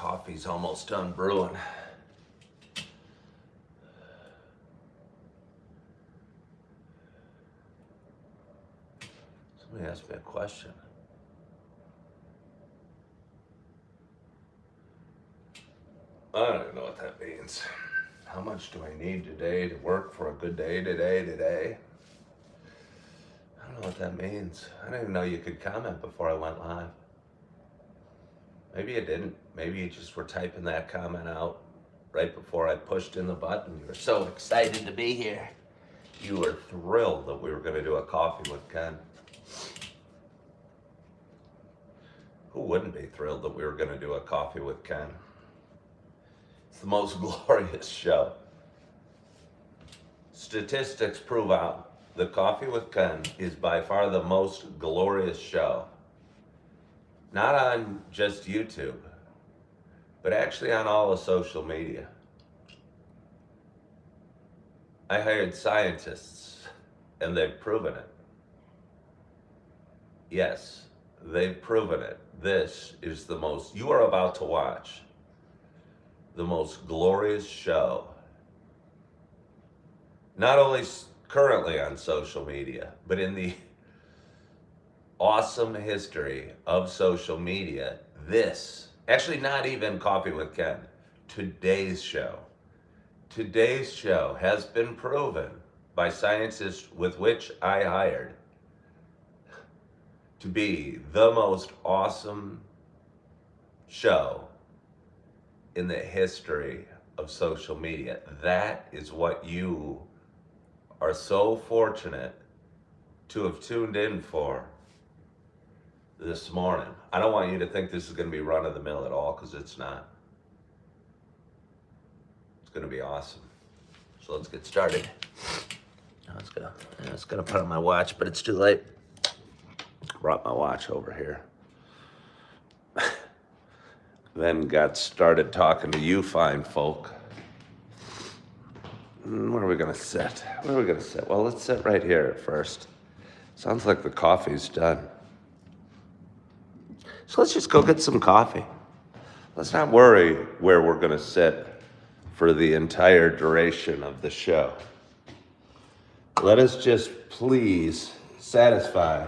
coffee's almost done brewing. Somebody asked me a question. I don't even know what that means. How much do I need today to work for a good day today? I don't know what that means. I didn't even know you could comment before I went live. Maybe you didn't. Maybe you just were typing that comment out right before I pushed in the button. You were so excited to be here. You were thrilled that we were going to do a coffee with Ken. Who wouldn't be thrilled that we were going to do a coffee with Ken? It's the most glorious show. Statistics prove out that Coffee with Ken is by far the most glorious show. Not on just YouTube, but actually on all of social media. I hired scientists, and they've proven it. Yes, they've proven it. This is the most, you are about to watch the most glorious show, not only currently on social media, but in the awesome history of social media. This, actually not even Coffee with Ken, today's show has been proven by scientists with which I hired to be the most awesome show in the history of social media. That is what you are so fortunate to have tuned in for this morning. I don't want you to think this is going to be run of the mill at all, because it's not. It's going to be awesome. So let's get started. I was gonna put on my watch, but it's too late. Brought my watch over here. Then got started talking to you fine folk. Where are we gonna sit? Well, let's sit right here at first. Sounds like the coffee's done. So let's just go get some coffee. Let's not worry where we're gonna sit for the entire duration of the show. Let us just please satisfy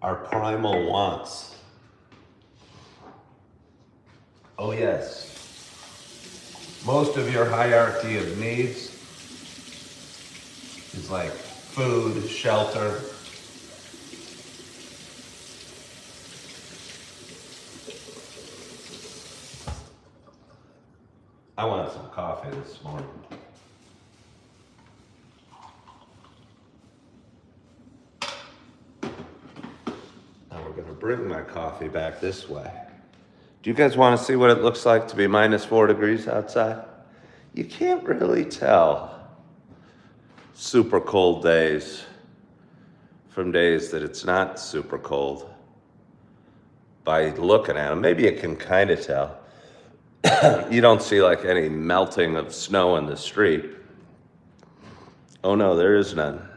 our primal wants. Oh yes. Most of your hierarchy of needs is like food, shelter. I wanted some coffee this morning. Now we're gonna bring my coffee back this way. Do you guys want to see what it looks like to be -4 degrees outside? You can't really tell super cold days from days that it's not super cold by looking at them. Maybe you can kind of tell. You don't see like any melting of snow in the street. Oh no, there is none.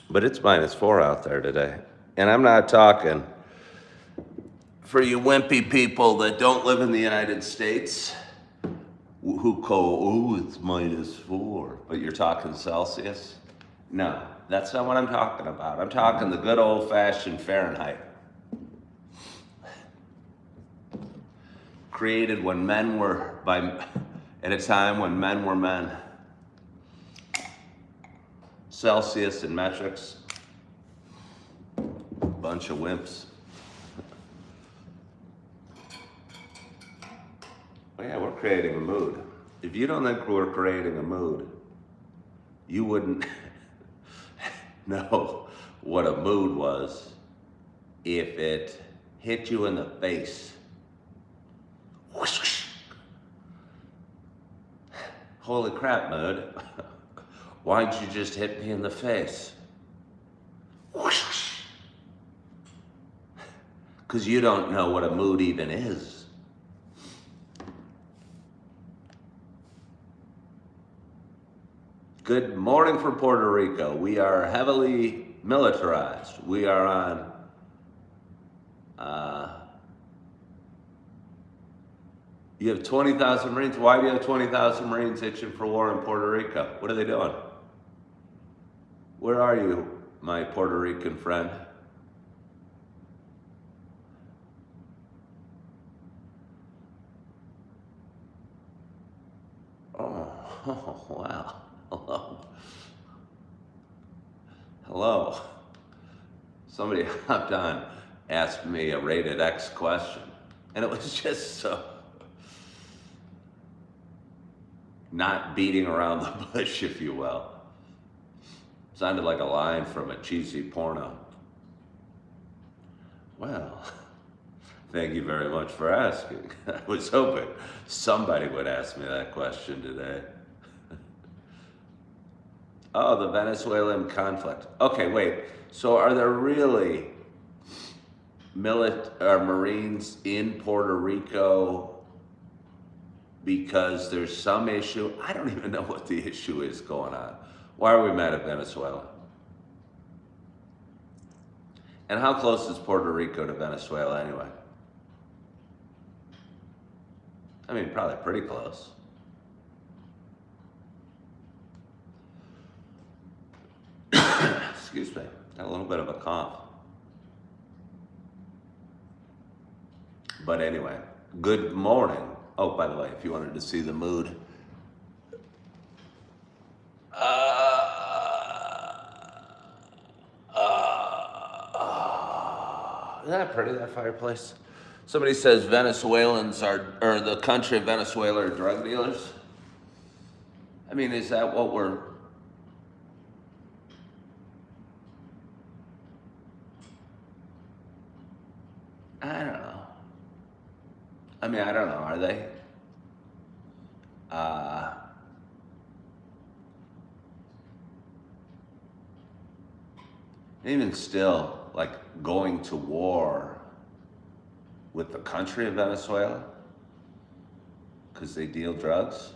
But it's -4 out there today. And I'm not talking for you wimpy people that don't live in the United States who call, oh, it's -4, but you're talking Celsius? No, that's not what I'm talking about. I'm talking the good old-fashioned Fahrenheit. Created when men were, at a time when men were men. Celsius and metrics, bunch of wimps. Oh yeah, we're creating a mood. If you don't think we're creating a mood, you wouldn't know what a mood was if it hit you in the face. Whoosh. Holy crap, mood. Why'd you just hit me in the face? Whoosh. Because you don't know what a mood even is. Good morning from Puerto Rico. We are heavily militarized. We are on You have 20,000 Marines. Why do you have 20,000 Marines itching for war in Puerto Rico? What are they doing? Where are you, my Puerto Rican friend? Oh, wow. Hello. Hello. Somebody hopped on, asked me a rated X question, and it was just so not beating around the bush, if you will. Sounded like a line from a cheesy porno. Well, thank you very much for asking. I was hoping somebody would ask me that question today. Oh, the Venezuelan conflict. Okay, wait. So are there really Marines in Puerto Rico because there's some issue? I don't even know what the issue is going on. Why are we mad at Venezuela? And how close is Puerto Rico to Venezuela anyway? I mean, probably pretty close. Excuse me, got a little bit of a cough. But anyway, good morning. Oh, by the way, if you wanted to see the mood, isn't that pretty, that fireplace? Somebody says Venezuelans or the country of Venezuela are drug dealers. I mean, is that what we're... I don't know. I mean, I don't know, are they? Even still, like going to war with the country of Venezuela because they deal drugs,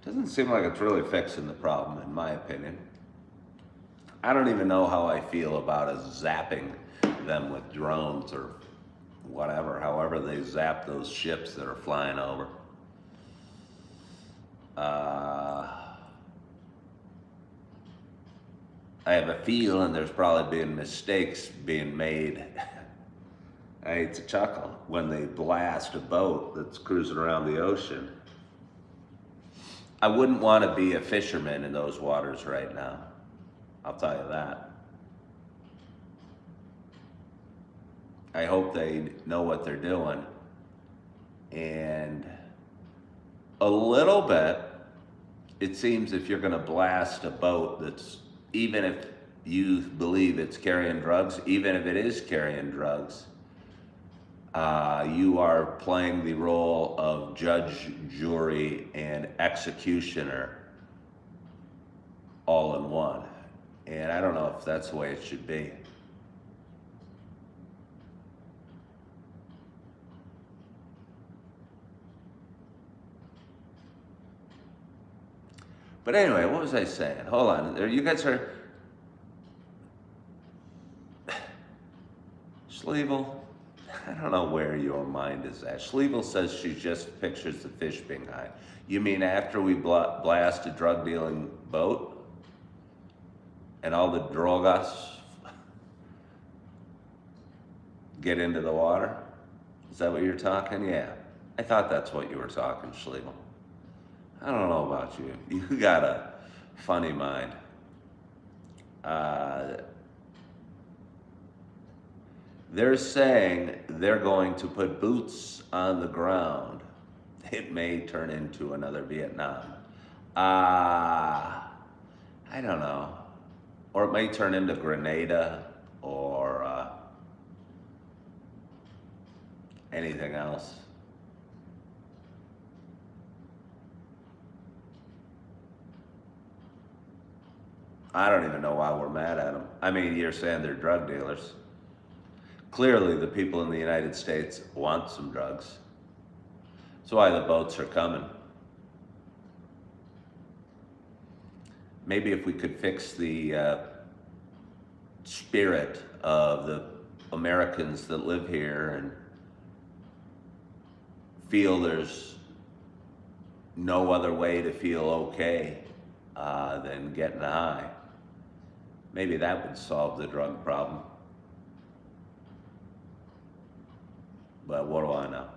doesn't seem like it's really fixing the problem, in my opinion. I don't even know how I feel about us zapping them with drones or whatever, however they zap those ships that are flying over. I have a feeling there's probably been mistakes being made. I hate to chuckle when they blast a boat that's cruising around the ocean. I wouldn't want to be a fisherman in those waters right now. I'll tell you that. I hope they know what they're doing. And a little bit, it seems if you're going to blast a boat that's, even if you believe it's carrying drugs, even if it is carrying drugs, you are playing the role of judge, jury, and executioner all in one. And I don't know if that's the way it should be. But anyway, what was I saying? Hold on. You guys are... Schlevel, I don't know where your mind is at. Schlevel says she just pictures the fish being high. You mean after we blast a drug-dealing boat? And all the drogas get into the water? Is that what you're talking? Yeah. I thought that's what you were talking, Schlevel. I don't know about you. You got a funny mind. They're saying they're going to put boots on the ground. It may turn into another Vietnam. I don't know. Or it may turn into Grenada or anything else. I don't even know why we're mad at them. I mean, you're saying they're drug dealers. Clearly, the people in the United States want some drugs. That's why the boats are coming. Maybe if we could fix the spirit of the Americans that live here and feel there's no other way to feel okay than getting high. Maybe that would solve the drug problem. But what do I know?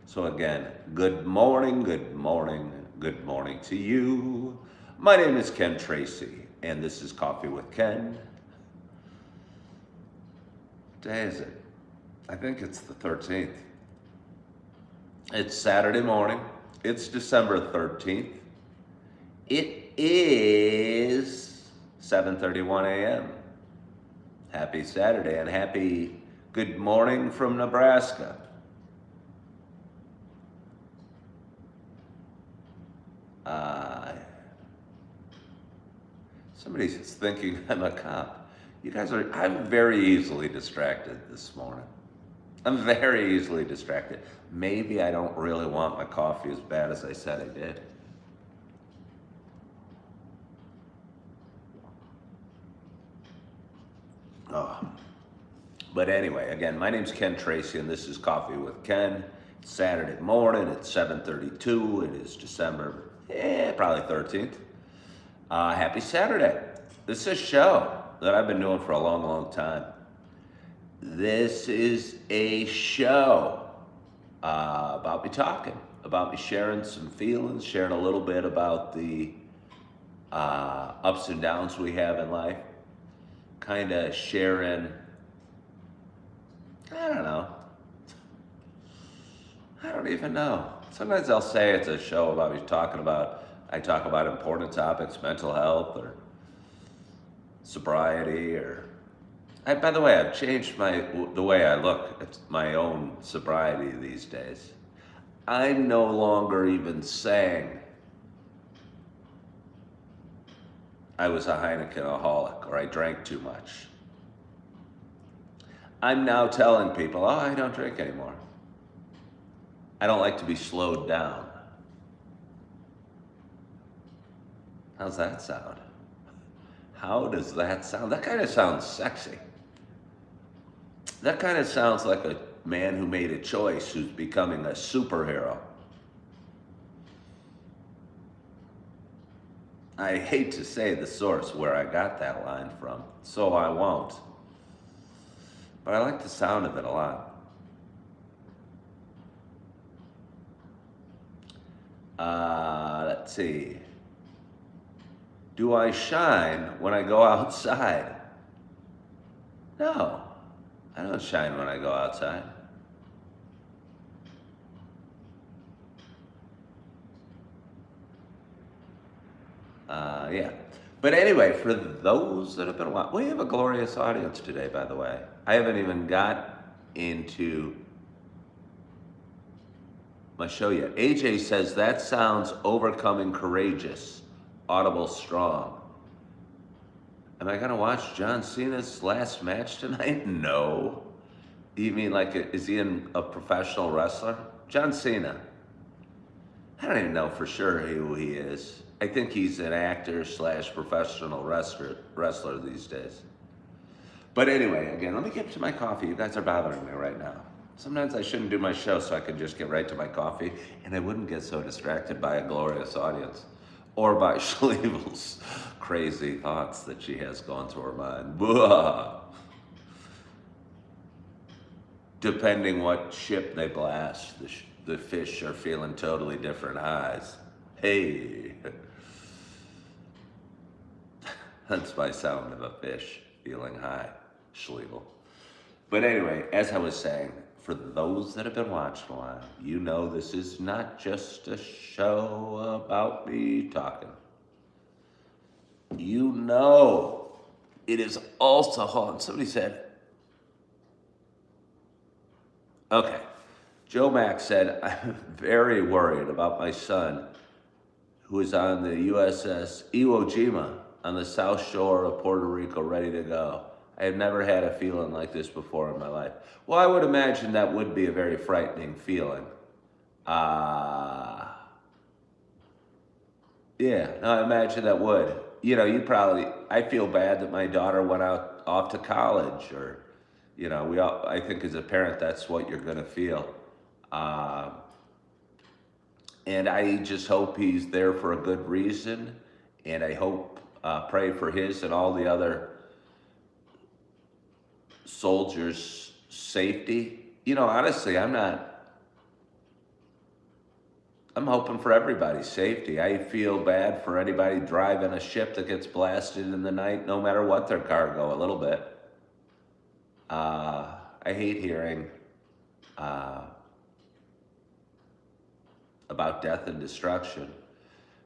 So again, good morning, good morning, good morning to you. My name is Ken Tracy, and this is Coffee with Ken. What day is it? I think it's the 13th. It's Saturday morning. It's December 13th. It is 7:31 a.m. Happy Saturday and happy good morning from Nebraska. Somebody's thinking I'm a cop. I'm very easily distracted this morning. I'm very easily distracted. Maybe I don't really want my coffee as bad as I said I did. Oh. But anyway, again, my name's Ken Tracy, and this is Coffee with Ken. It's Saturday morning, it's 7:32. It is December, probably 13th. Happy Saturday. This is a show that I've been doing for a long, long time. This is a show about me talking, about me sharing some feelings, sharing a little bit about the ups and downs we have in life, kind of sharing, I don't know. I don't even know. Sometimes I'll say it's a show about me I talk about important topics, mental health or sobriety by the way, I've changed the way I look at my own sobriety these days. I'm no longer even saying I was a Heineken-aholic or I drank too much. I'm now telling people, I don't drink anymore. I don't like to be slowed down. How's that sound? How does that sound? That kind of sounds sexy. That kind of sounds like a man who made a choice who's becoming a superhero. I hate to say the source where I got that line from, so I won't. But I like the sound of it a lot. Let's see. Do I shine when I go outside? No, I don't shine when I go outside. Yeah. But anyway, for those that have been watching, we have a glorious audience today, by the way. I haven't even got into my show yet. AJ says, that sounds overcoming courageous, audible strong. Am I going to watch John Cena's last match tonight? No. You mean is he a professional wrestler? John Cena. I don't even know for sure who he is. I think he's an actor / professional wrestler these days. But anyway, again, let me get to my coffee. You guys are bothering me right now. Sometimes I shouldn't do my show so I could just get right to my coffee and I wouldn't get so distracted by a glorious audience or by Schlevel's crazy thoughts that she has going through her mind. Blah. Depending what ship they blast, the fish are feeling totally different highs. Hey. That's my sound of a fish feeling high, Schlegel. But anyway, as I was saying, for those that have been watching a while, you know this is not just a show about me talking. You know it is also, hold on, somebody said, okay, Joe Mack said, I'm very worried about my son who is on the USS Iwo Jima on the south shore of Puerto Rico, ready to go. I have never had a feeling like this before in my life. Well, I would imagine that would be a very frightening feeling. Yeah, no, I imagine that would. You know, I feel bad that my daughter went off to college or, I think as a parent, that's what you're gonna feel. Uh, and I just hope he's there for a good reason. And I hope, pray for his and all the other soldiers' safety. You know, honestly, I'm hoping for everybody's safety. I feel bad for anybody driving a ship that gets blasted in the night, no matter what their cargo, a little bit. I hate hearing about death and destruction.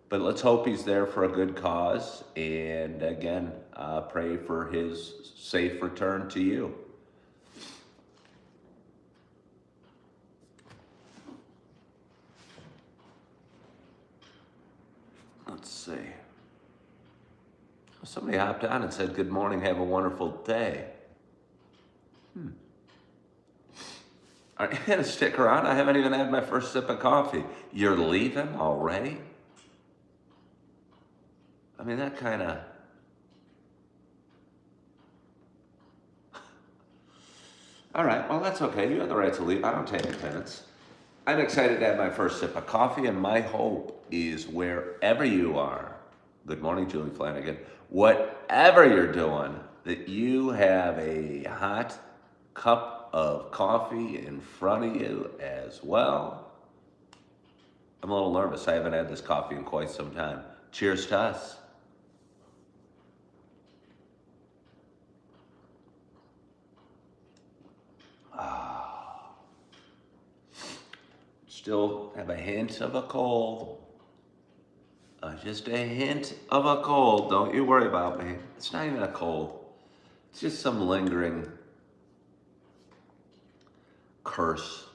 But let's hope he's there for a good cause. And again, pray for his safe return to you. Let's see. Somebody hopped on and said, good morning, have a wonderful day. Are you going to stick around? I haven't even had my first sip of coffee. You're leaving already? I mean, that kind of... All right, well, that's okay. You have the right to leave. I don't take offense. I'm excited to have my first sip of coffee, and my hope is wherever you are, good morning, Julie Flanagan, whatever you're doing, that you have a hot cup of coffee in front of you as well. I'm a little nervous. I haven't had this coffee in quite some time. Cheers to us. Still have a hint of a cold. Just a hint of a cold. Don't you worry about me. It's not even a cold. It's just some lingering curse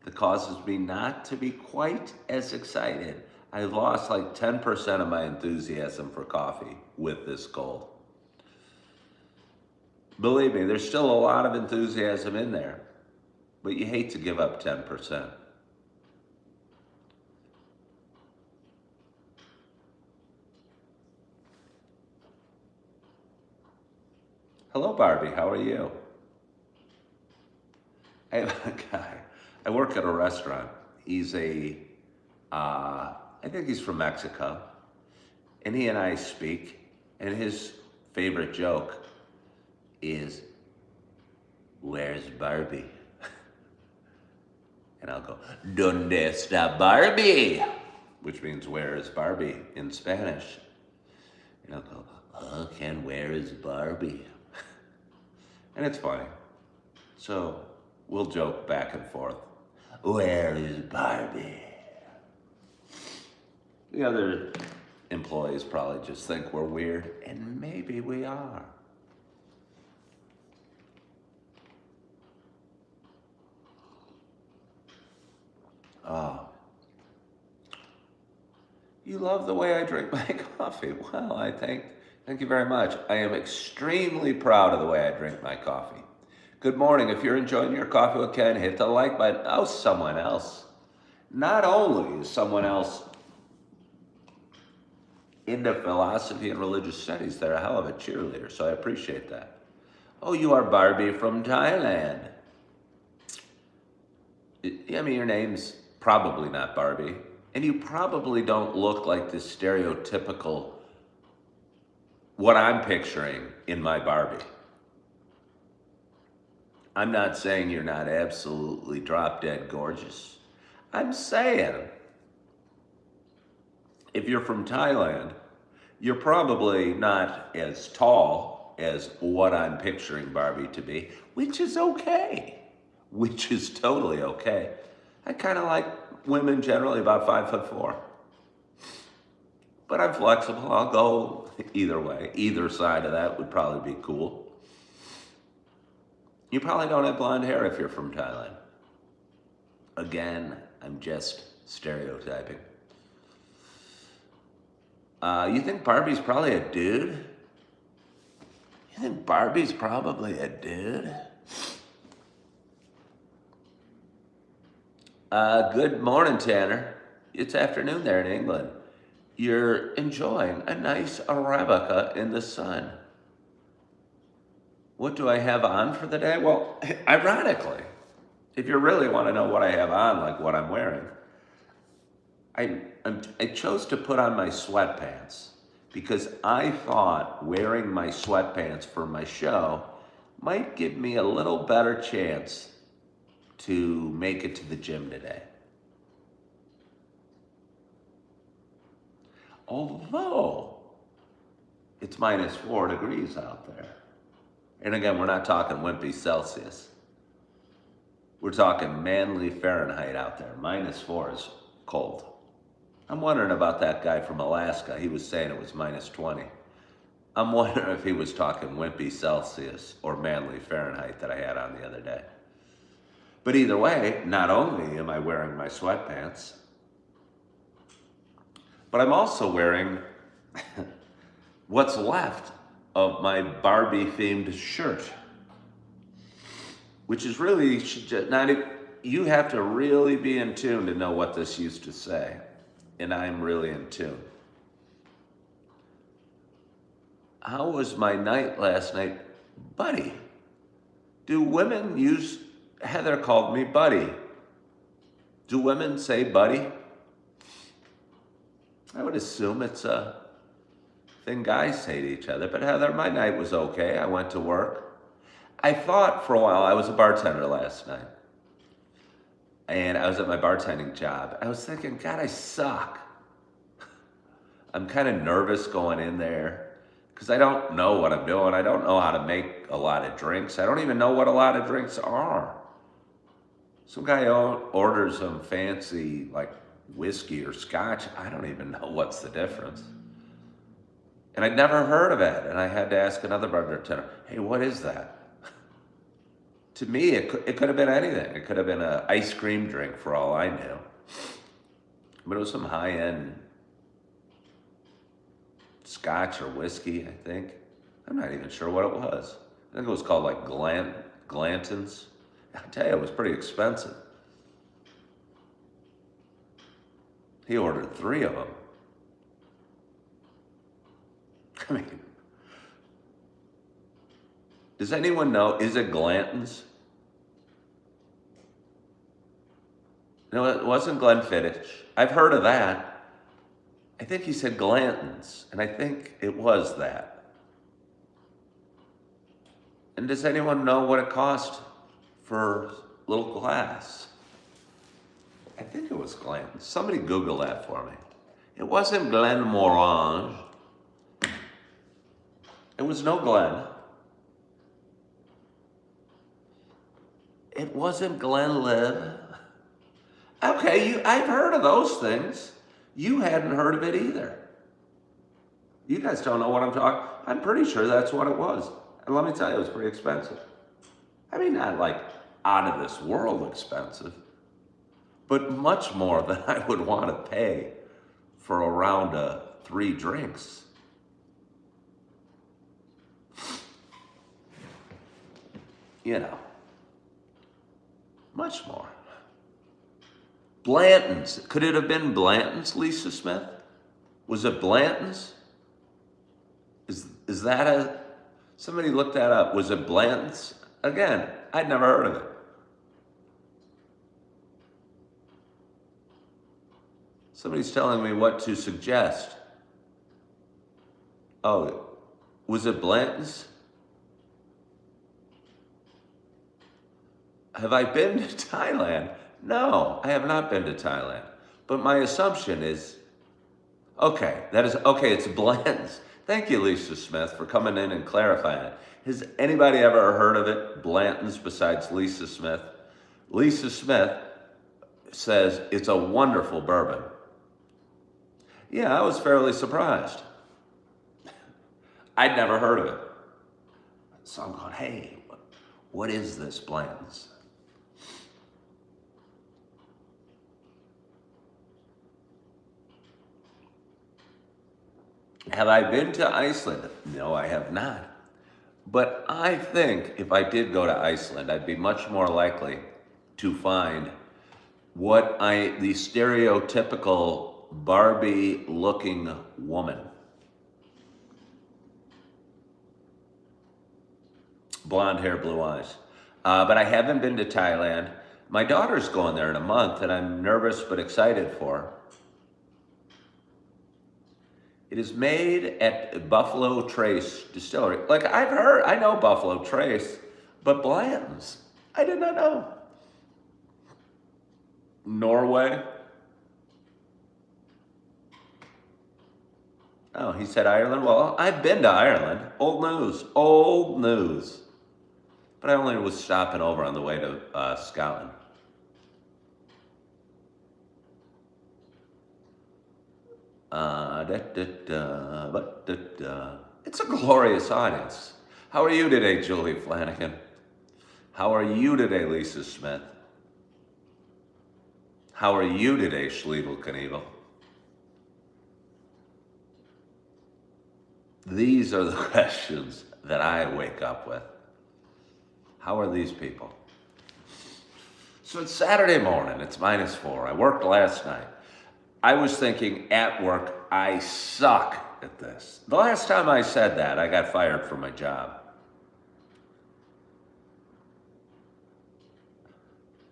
that causes me not to be quite as excited. I lost like 10% of my enthusiasm for coffee with this cold. Believe me, there's still a lot of enthusiasm in there, but you hate to give up 10%. Hello, Barbie. How are you? I have a guy. I work at a restaurant. He's I think he's from Mexico. And he and I speak, and his favorite joke is, where's Barbie? And I'll go, ¿Dónde está Barbie? Which means, where is Barbie in Spanish? And I'll go, oh, Ken, where is Barbie? And it's funny. So we'll joke back and forth. Where is Barbie? The other employees probably just think we're weird, and maybe we are. Oh. You love the way I drink my coffee. Well, thank you very much. I am extremely proud of the way I drink my coffee. Good morning. If you're enjoying your coffee with Ken, hit the like button. Oh, someone else. Not only is someone else into philosophy and religious studies, they're a hell of a cheerleader, so I appreciate that. Oh, you are Barbie from Thailand. I mean, your name's probably not Barbie, and you probably don't look like this stereotypical, what I'm picturing in my Barbie. I'm not saying you're not absolutely drop-dead gorgeous. I'm saying, if you're from Thailand, you're probably not as tall as what I'm picturing Barbie to be, which is okay. Which is totally okay. I kind of like women generally about 5'4". But I'm flexible. I'll go either way. Either side of that would probably be cool. You probably don't have blonde hair if you're from Thailand. Again, I'm just stereotyping. You think Barbie's probably a dude? You think Barbie's probably a dude? Good morning, Tanner. It's afternoon there in England. You're enjoying a nice Arabica in the sun. What do I have on for the day? Well, ironically, If you really want to know what I have on, like what I'm wearing, I chose to put on my sweatpants because I thought wearing my sweatpants for my show might give me a little better chance to make it to the gym today. Although it's minus 4 degrees out there. And again, we're not talking wimpy Celsius. We're talking manly Fahrenheit out there. Minus 4 is cold. I'm wondering about that guy from Alaska. He was saying it was minus 20. I'm wondering if he was talking wimpy Celsius or manly Fahrenheit that I had on the other day. But either way, not only am I wearing my sweatpants, but I'm also wearing what's left of my Barbie-themed shirt, which is really not. You have to really be in tune to know what this used to say, and I'm really in tune. How was my night last night, buddy? Do women use? Heather called me buddy. Do women say buddy? I would assume it's a thing guys say to each other. But Heather, my night was okay. I went to work. I thought for a while, I was a bartender last night. And I was at my bartending job. I was thinking, God, I suck. I'm kind of nervous going in there because I don't know what I'm doing. I don't know how to make a lot of drinks. I don't even know what a lot of drinks are. Some guy orders some fancy, like, whiskey or scotch. I don't even know what's the difference. And I'd never heard of it. And I had to ask another bartender, hey, what is that? To me, it could have been anything. It could have been an ice cream drink for all I knew. But it was some high-end scotch or whiskey, I think. I'm not even sure what it was. I think it was called like Glanton's. I tell you, it was pretty expensive. He ordered 3 of them. I mean, does anyone know, is it Glanton's? No, it wasn't Glenfiddich. I've heard of that. I think he said Glanton's, and I think it was that. And does anyone know what it cost for a little glass? I think it was Glanton's. Somebody Google that for me. It wasn't Glenmorangie. It was no Glen. It wasn't Glenlivet. Okay, I've heard of those things. You hadn't heard of it either. You guys don't know what I'm talking. I'm pretty sure that's what it was. And let me tell you, it was pretty expensive. I mean, not like out of this world expensive, but much more than I would want to pay for a round of 3 drinks. You know, much more. Blanton's. Could it have been Blanton's, Lisa Smith? Was it Blanton's? Is that a... Somebody look that up. Was it Blanton's? Again, I'd never heard of it. Somebody's telling me what to suggest. Oh, was it Blanton's? Have I been to Thailand? No, I have not been to Thailand. But my assumption is, okay, it's Blanton's. Thank you, Lisa Smith, for coming in and clarifying it. Has anybody ever heard of it, Blanton's, besides Lisa Smith? Lisa Smith says it's a wonderful bourbon. Yeah, I was fairly surprised. I'd never heard of it. So I'm going, hey, what is this Blanton's? Have I been to Iceland? No, I have not. But I think if I did go to Iceland, I'd be much more likely to find the stereotypical Barbie-looking woman. Blonde hair, blue eyes. But I haven't been to Thailand. My daughter's going there in a month, and I'm nervous but excited for her. It is made at Buffalo Trace Distillery. Like I've heard, I know Buffalo Trace, but Blanton's, I did not know. Norway. Oh, he said Ireland. Well, I've been to Ireland. Old news, old news. But I only was stopping over on the way to Scotland. It's a glorious audience. How are you today, Julie Flanagan? How are you today, Lisa Smith? How are you today, Schliebel Knievel? These are the questions that I wake up with. How are these people? So it's Saturday morning, it's -4. I worked last night. I was thinking at work, I suck at this. The last time I said that, I got fired from my job.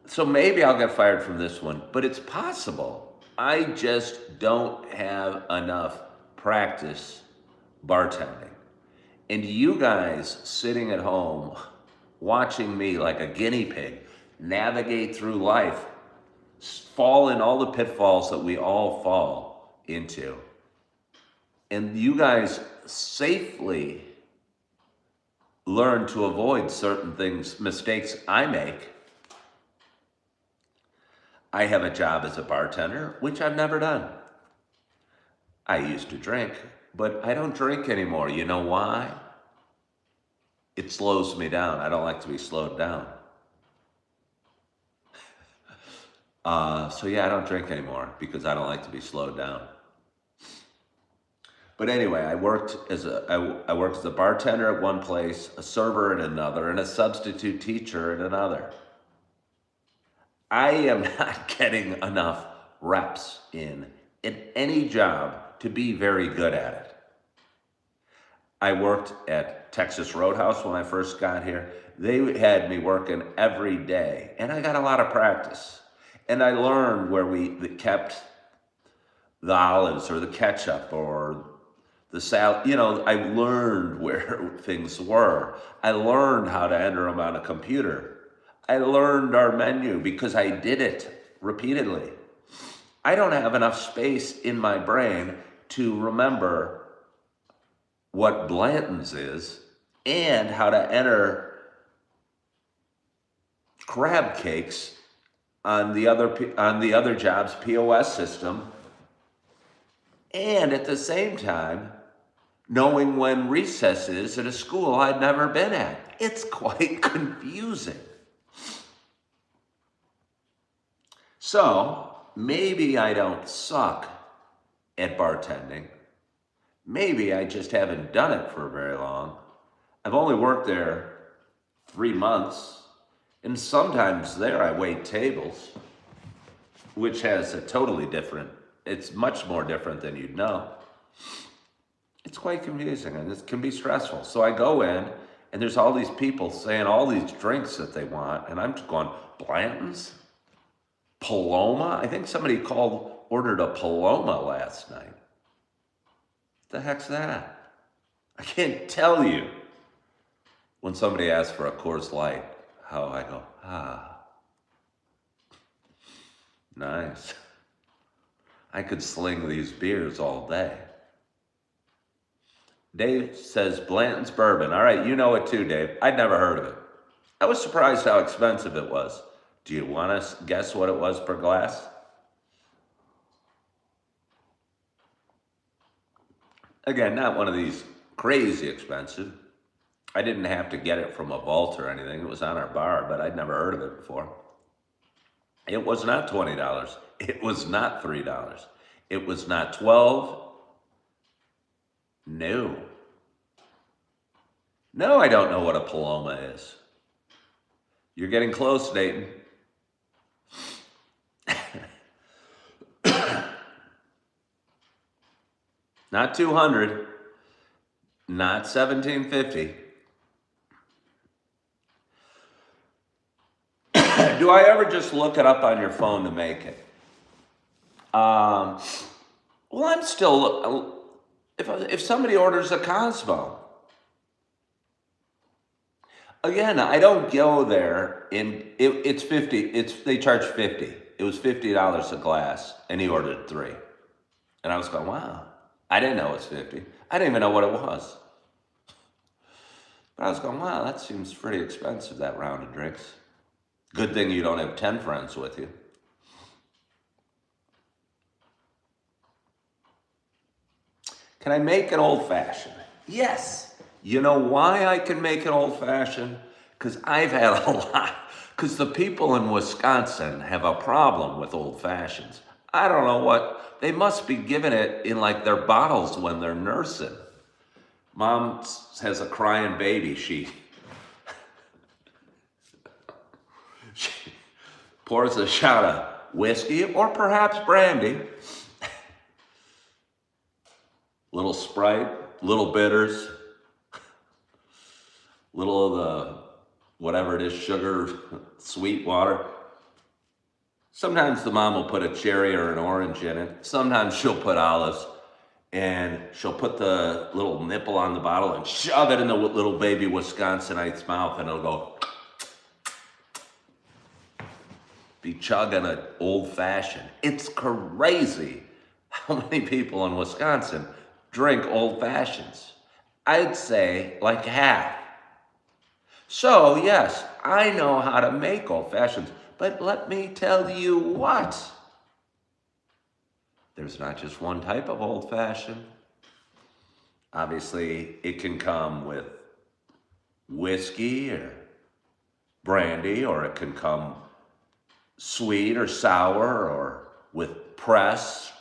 So maybe I'll get fired from this one, but it's possible. I just don't have enough practice bartending. And you guys sitting at home watching me like a guinea pig navigate through life, fall in all the pitfalls that we all fall into. And you guys safely learn to avoid certain things, mistakes I make. I have a job as a bartender, which I've never done. I used to drink, but I don't drink anymore. You know why? It slows me down. I don't like to be slowed down. So yeah, I don't drink anymore because I don't like to be slowed down. But anyway, I worked as a bartender at one place, a server at another, and a substitute teacher at another. I am not getting enough reps in any job to be very good at it. I worked at Texas Roadhouse when I first got here. They had me working every day, and I got a lot of practice. And I learned where we kept the olives or the ketchup or the salad. You know, I learned where things were. I learned how to enter them on a computer. I learned our menu because I did it repeatedly. I don't have enough space in my brain to remember what Blanton's is and how to enter crab cakes on the other job's POS system, and at the same time knowing when recess is at a school I'd never been at. It's quite confusing. So maybe I don't suck at bartending. Maybe I just haven't done it for very long. I've only worked there 3 months. And sometimes there I wait tables, which has a totally different, it's much more different than you'd know. It's quite confusing and it can be stressful. So I go in and there's all these people saying all these drinks that they want. And I'm just going, Blanton's? Paloma? I think somebody ordered a Paloma last night. What the heck's that? I can't tell you when somebody asks for a Coors Light. How I go, nice. I could sling these beers all day. Dave says Blanton's bourbon. All right, you know it too, Dave. I'd never heard of it. I was surprised how expensive it was. Do you want to guess what it was per glass? Again, not one of these crazy expensive. I didn't have to get it from a vault or anything. It was on our bar, but I'd never heard of it before. It was not $20. It was not $3. It was not $12. No. No, I don't know what a Paloma is. You're getting close, Dayton. Not 200. Not 1750. Do I ever just look it up on your phone to make it? Well, I'm still, if somebody orders a Cosmo, again, I don't go there it's 50, they charge 50. It was $50 a glass, and he ordered 3. And I was going, wow, I didn't know it was 50. I didn't even know what it was. But I was going, wow, that seems pretty expensive, that round of drinks. Good thing you don't have 10 friends with you. Can I make an old fashioned? Yes. You know why I can make an old fashioned? Because I've had a lot. Because the people in Wisconsin have a problem with old fashions. I don't know what, they must be giving it in like their bottles when they're nursing. Mom has a crying baby. She pours a shot of whiskey or perhaps brandy. Little Sprite, little bitters, little of the whatever it is, sugar, sweet water. Sometimes the mom will put a cherry or an orange in it. Sometimes she'll put olives, and she'll put the little nipple on the bottle and shove it in the little baby Wisconsinite's mouth, and it'll go. Be chugging an old fashioned. It's crazy how many people in Wisconsin drink old fashions. I'd say like half. So yes, I know how to make old fashions, but let me tell you what. There's not just one type of old fashioned. Obviously, it can come with whiskey or brandy, or it can come sweet or sour or with press.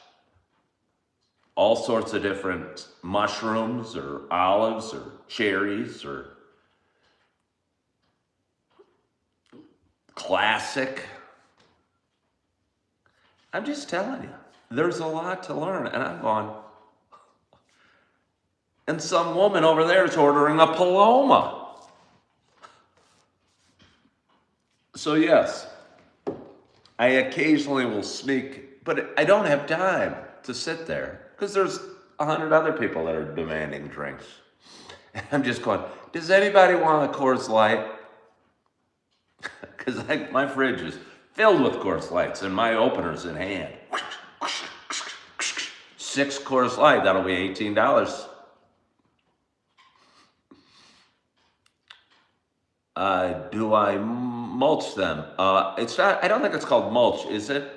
All sorts of different mushrooms or olives or cherries or classic. I'm just telling you, there's a lot to learn. And I'm going, and some woman over there is ordering a Paloma. So yes, I occasionally will sneak, but I don't have time to sit there because there's 100 other people that are demanding drinks. And I'm just going, does anybody want a Coors Light? Because my fridge is filled with Coors Lights and my opener's in hand. 6 Coors Light, that'll be $18. Do I mulch them? It's not, I don't think it's called mulch, is it?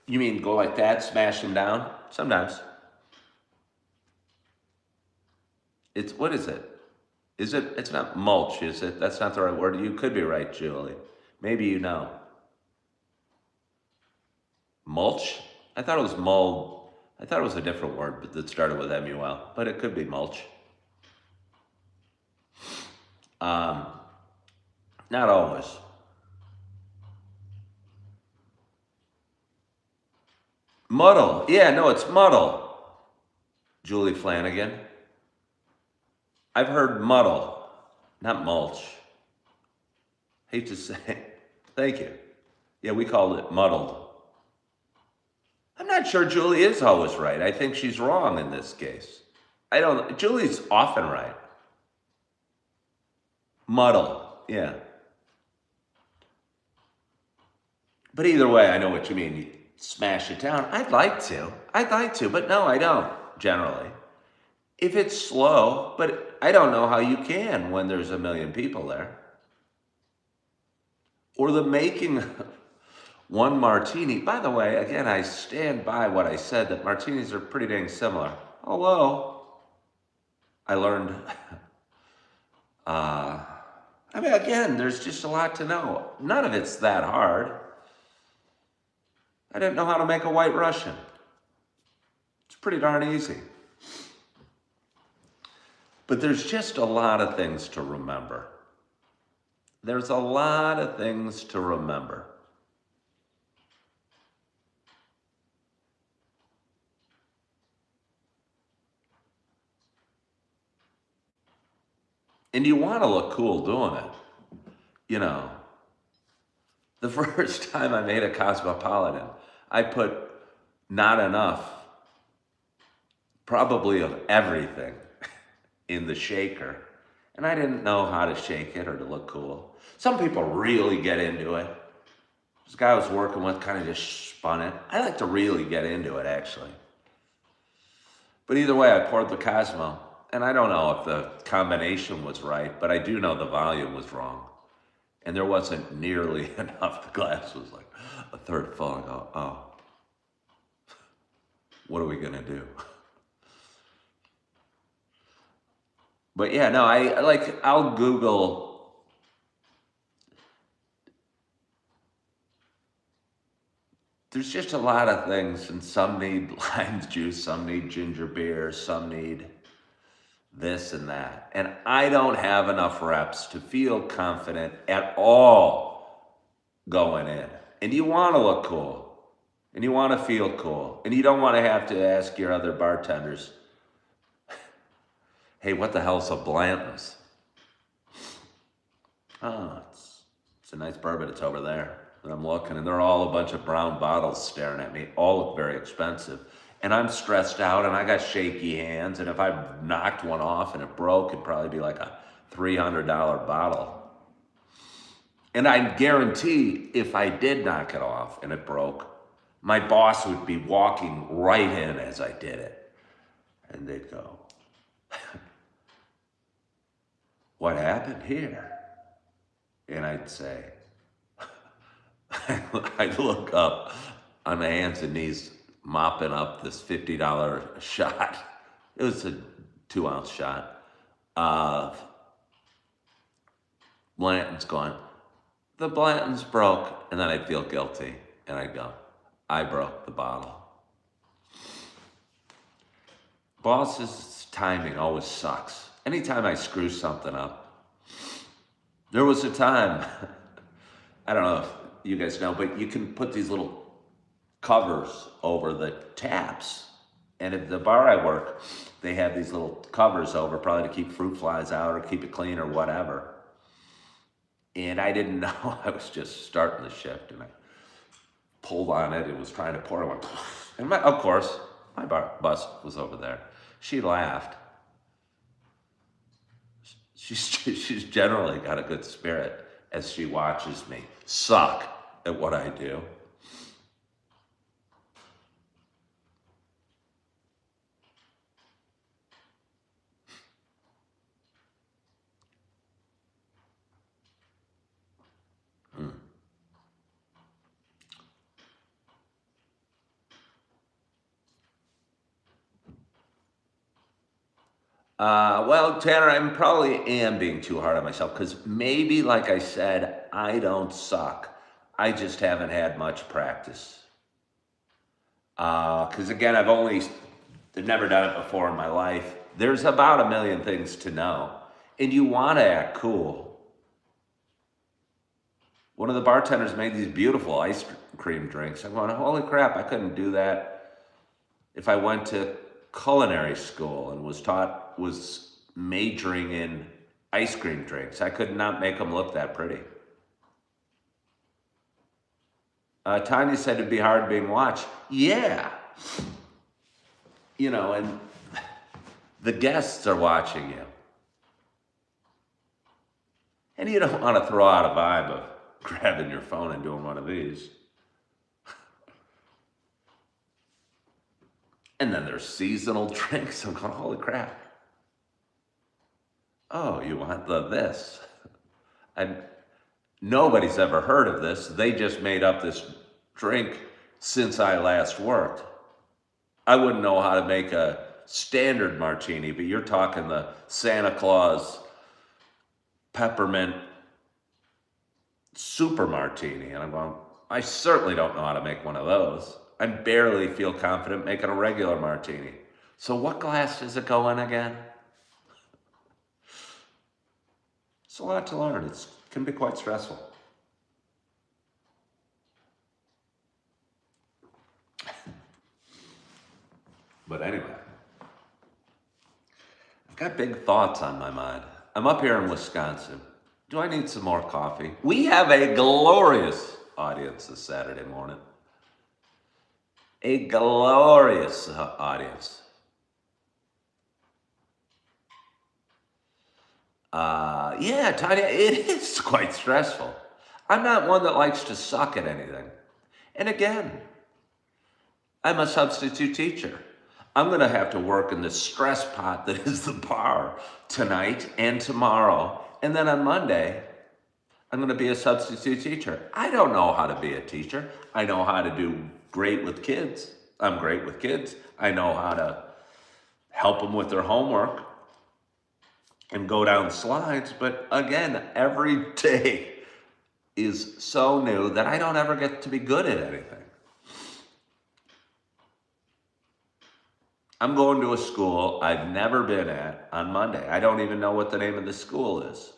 You mean go like that, smash them down? Sometimes. What is it? It's not mulch, is it? That's not the right word. You could be right, Julie. Maybe you know. Mulch? I thought it was mold. I thought it was a different word, but that started with M-U-L. But it could be mulch. Not always. Muddle. Yeah, no, it's muddle. Julie Flanagan. I've heard muddle, not mulch. Hate to say it. Thank you. Yeah, we called it muddled. I'm not sure Julie is always right. I think she's wrong in this case. Julie's often right. Muddle, yeah. But either way, I know what you mean. You smash it down. I'd like to, but no, I don't, generally. If it's slow, but I don't know how you can when there's a million people there. Or the making one martini. By the way, again, I stand by what I said, that martinis are pretty dang similar. Although, I learned, again, there's just a lot to know. None of it's that hard. I didn't know how to make a White Russian. It's pretty darn easy. But there's just a lot of things to remember. There's a lot of things to remember. And you want to look cool doing it. You know, The first time I made a Cosmopolitan, I put not enough, probably of everything, in the shaker. And I didn't know how to shake it or to look cool. Some people really get into it. This guy I was working with kind of just spun it. I like to really get into it, actually. But either way, I poured the Cosmo. And I don't know if the combination was right, but I do know the volume was wrong. And there wasn't nearly enough. The glass was like a third full. I go, oh, what are we going to do? But yeah, no, I'll Google. There's just a lot of things, and some need lime juice, some need ginger beer, some need this and that. And I don't have enough reps to feel confident at all going in. And you want to look cool, and you want to feel cool, and you don't want to have to ask your other bartenders, hey, what the hell's a Blanton's? Oh, it's a nice bourbon. It's over there. And I'm looking, and they're all a bunch of brown bottles staring at me. All look very expensive. And I'm stressed out, and I got shaky hands. And if I knocked one off and it broke, it'd probably be like a $300 bottle. And I guarantee if I did knock it off and it broke, my boss would be walking right in as I did it. And they'd go, what happened here? And I'd say, I'd look up on my hands and knees, mopping up this $50 shot. It was a 2-ounce shot of Blanton's going, the Blanton's broke. And then I'd feel guilty. And I'd go, I broke the bottle. Boss's timing always sucks. Anytime I screw something up. There was a time, I don't know if you guys know, but you can put these little covers over the taps. And at the bar I work, they have these little covers over, probably to keep fruit flies out or keep it clean or whatever. And I didn't know. I was just starting the shift, and I pulled on it and was trying to pour it. And of course, my boss was over there. She laughed. She's generally got a good spirit as she watches me suck at what I do. Well, Tanner, I probably am being too hard on myself because maybe, like I said, I don't suck. I just haven't had much practice. Because again, I've never done it before in my life. There's about a million things to know, and you want to act cool. One of the bartenders made these beautiful ice cream drinks. I'm going, holy crap, I couldn't do that if I went to culinary school and was majoring in ice cream drinks. I could not make them look that pretty. Tanya said it'd be hard being watched. Yeah. You know, and the guests are watching you. And you don't want to throw out a vibe of grabbing your phone and doing one of these. And then there's seasonal drinks. I'm going, holy crap. Oh, you want this? And nobody's ever heard of this. They just made up this drink since I last worked. I wouldn't know how to make a standard martini, but you're talking the Santa Claus peppermint super martini. And I'm going, I certainly don't know how to make one of those. I barely feel confident making a regular martini. So what glass does it go in again? It's a lot to learn. It can be quite stressful. But anyway, I've got big thoughts on my mind. I'm up here in Wisconsin. Do I need some more coffee? We have a glorious audience this Saturday morning. A glorious audience. Yeah, Tanya, it is quite stressful. I'm not one that likes to suck at anything. And again, I'm a substitute teacher. I'm going to have to work in the stress pot that is the bar tonight and tomorrow. And then on Monday, I'm going to be a substitute teacher. I don't know how to be a teacher. I know how to do great with kids. I'm great with kids. I know how to help them with their homework and go down slides. But again, every day is so new that I don't ever get to be good at anything. I'm going to a school I've never been at on Monday. I don't even know what the name of the school is.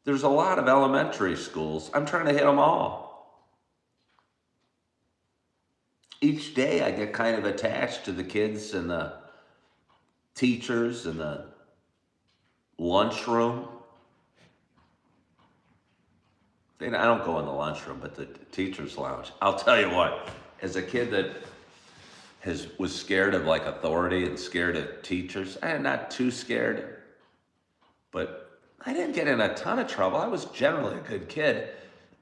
There's a lot of elementary schools. I'm trying to hit them all. Each day I get kind of attached to the kids and the teachers and the lunchroom. I don't go in the lunchroom, but the teacher's lounge. I'll tell you what, as a kid that was scared of like authority and scared of teachers, I am not too scared, but I didn't get in a ton of trouble. I was generally a good kid,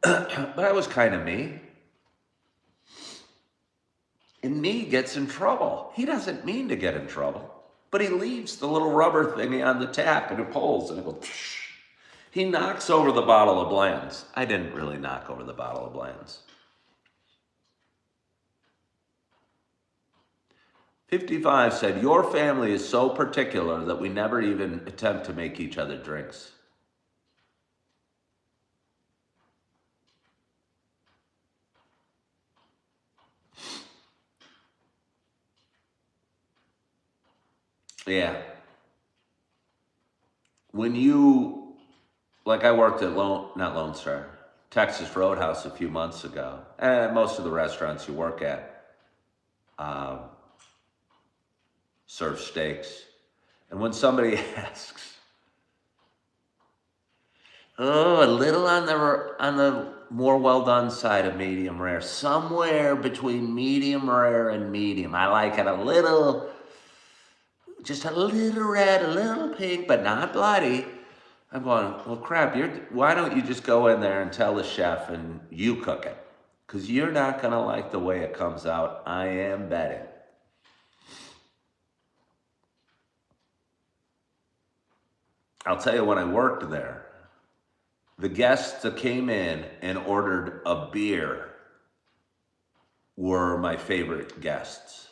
but I was kind of me. And me gets in trouble. He doesn't mean to get in trouble, but he leaves the little rubber thingy on the tap and it pulls and it goes, psh. He knocks over the bottle of Bland's. I didn't really knock over the bottle of Bland's. 55 said, your family is so particular that we never even attempt to make each other drinks. Yeah. When you, like I worked at not Lone Star, Texas Roadhouse a few months ago, and most of the restaurants you work at serve steaks. And when somebody asks, oh, a little on the more well done side of medium rare, somewhere between medium rare and medium. I like it a little, just a little red, a little pink, but not bloody. I'm going, well, crap, why don't you just go in there and tell the chef and you cook it? Because you're not going to like the way it comes out. I am betting. I'll tell you, when I worked there, the guests that came in and ordered a beer were my favorite guests.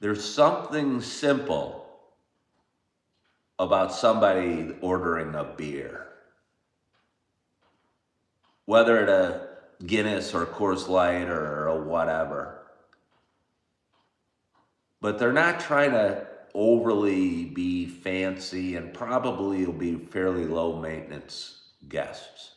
There's something simple about somebody ordering a beer. Whether it's a Guinness or Coors Light or a whatever. But they're not trying to overly be fancy, and probably will be fairly low maintenance guests.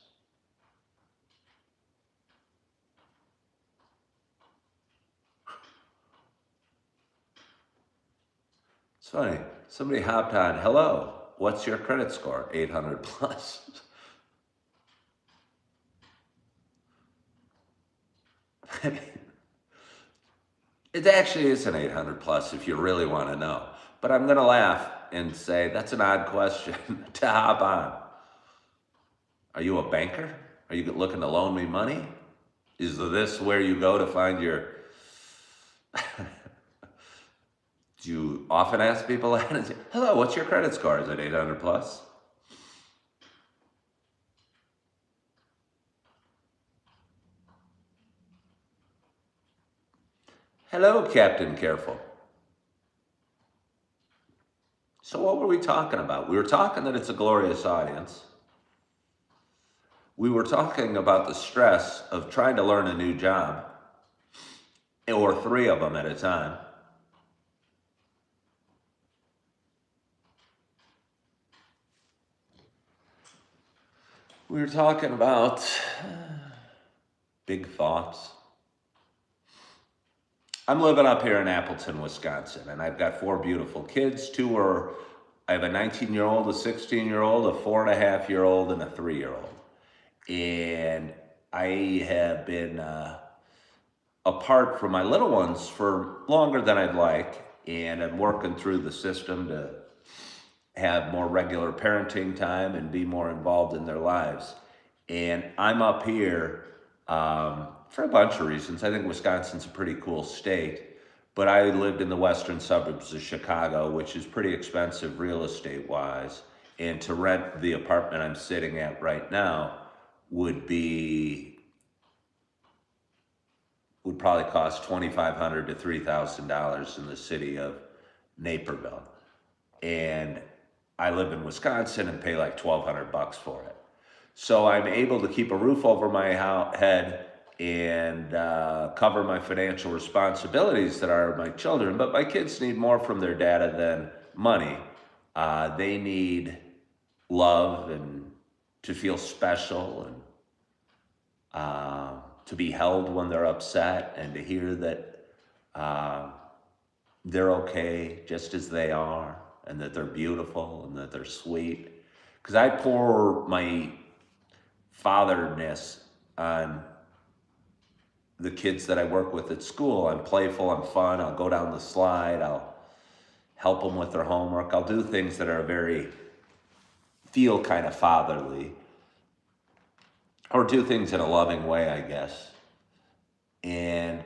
It's funny, somebody hopped on, hello, what's your credit score? 800 plus. It actually is an 800 plus if you really want to know. But I'm going to laugh and say, that's an odd question to hop on. Are you a banker? Are you looking to loan me money? Is this where you go to find your... Do you often ask people that and say, hello, what's your credit score? Is it 800 plus? Hello, Captain Careful. So what were we talking about? We were talking that it's a glorious audience. We were talking about the stress of trying to learn a new job, or 3 of them at a time. We were talking about big thoughts. I'm living up here in Appleton, Wisconsin, and I've got 4 beautiful kids. I have a 19-year-old, a 16-year-old, a 4.5-year-old, and a 3-year-old. And I have been apart from my little ones for longer than I'd like, and I'm working through the system to have more regular parenting time and be more involved in their lives. And I'm up here for a bunch of reasons. I think Wisconsin's a pretty cool state, but I lived in the western suburbs of Chicago, which is pretty expensive real estate wise. And to rent the apartment I'm sitting at right now would probably cost $2,500 to $3,000 in the city of Naperville. And I live in Wisconsin and pay like $1,200 for it. So I'm able to keep a roof over my head and cover my financial responsibilities that are my children. But my kids need more from their dad than money. They need love and to feel special and to be held when they're upset and to hear that they're okay just as they are and that they're beautiful and that they're sweet. Because I pour my fatherness on the kids that I work with at school. I'm playful, I'm fun, I'll go down the slide, I'll help them with their homework, I'll do things that are feel kind of fatherly, or do things in a loving way, I guess. And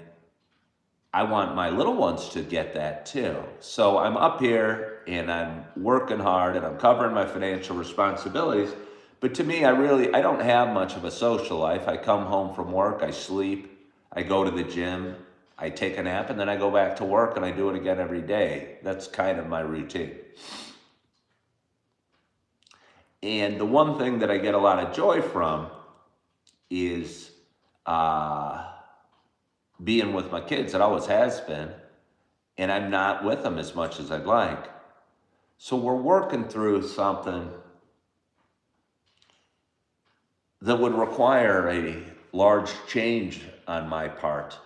I want my little ones to get that too. So I'm up here and I'm working hard and I'm covering my financial responsibilities. But to me, I don't have much of a social life. I come home from work, I sleep, I go to the gym, I take a nap, and then I go back to work and I do it again every day. That's kind of my routine. And the one thing that I get a lot of joy from is being with my kids. It always has been. And I'm not with them as much as I'd like. So we're working through something that would require a large change on my part,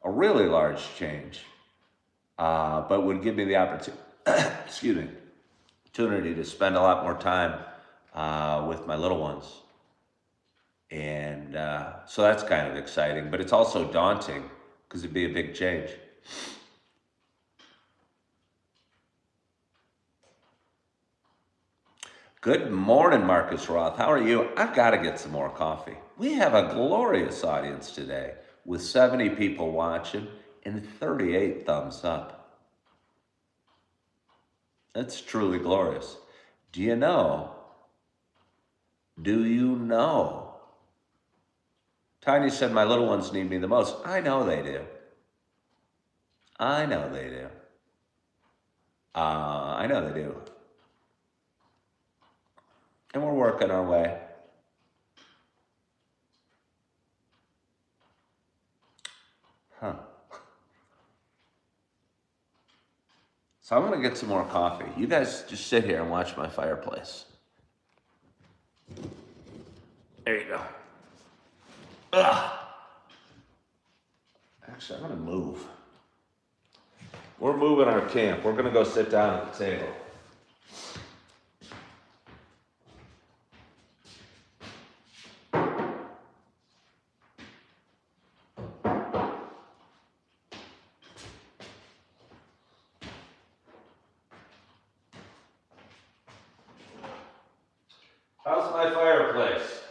a really large change, but would give me the opportunity, opportunity to spend a lot more time with my little ones. And so that's kind of exciting, but it's also daunting because it'd be a big change. Good morning, Marcus Roth. How are you? I've got to get some more coffee. We have a glorious audience today with 70 people watching and 38 thumbs up. That's truly glorious. Do you know? Tiny said, my little ones need me the most. I know they do. I know they do. And we're working our way. So I'm going to get some more coffee. You guys just sit here and watch my fireplace. There you go. Ugh. Actually, I'm going to move. We're moving our camp. We're going to go sit down at the table. How's my fireplace?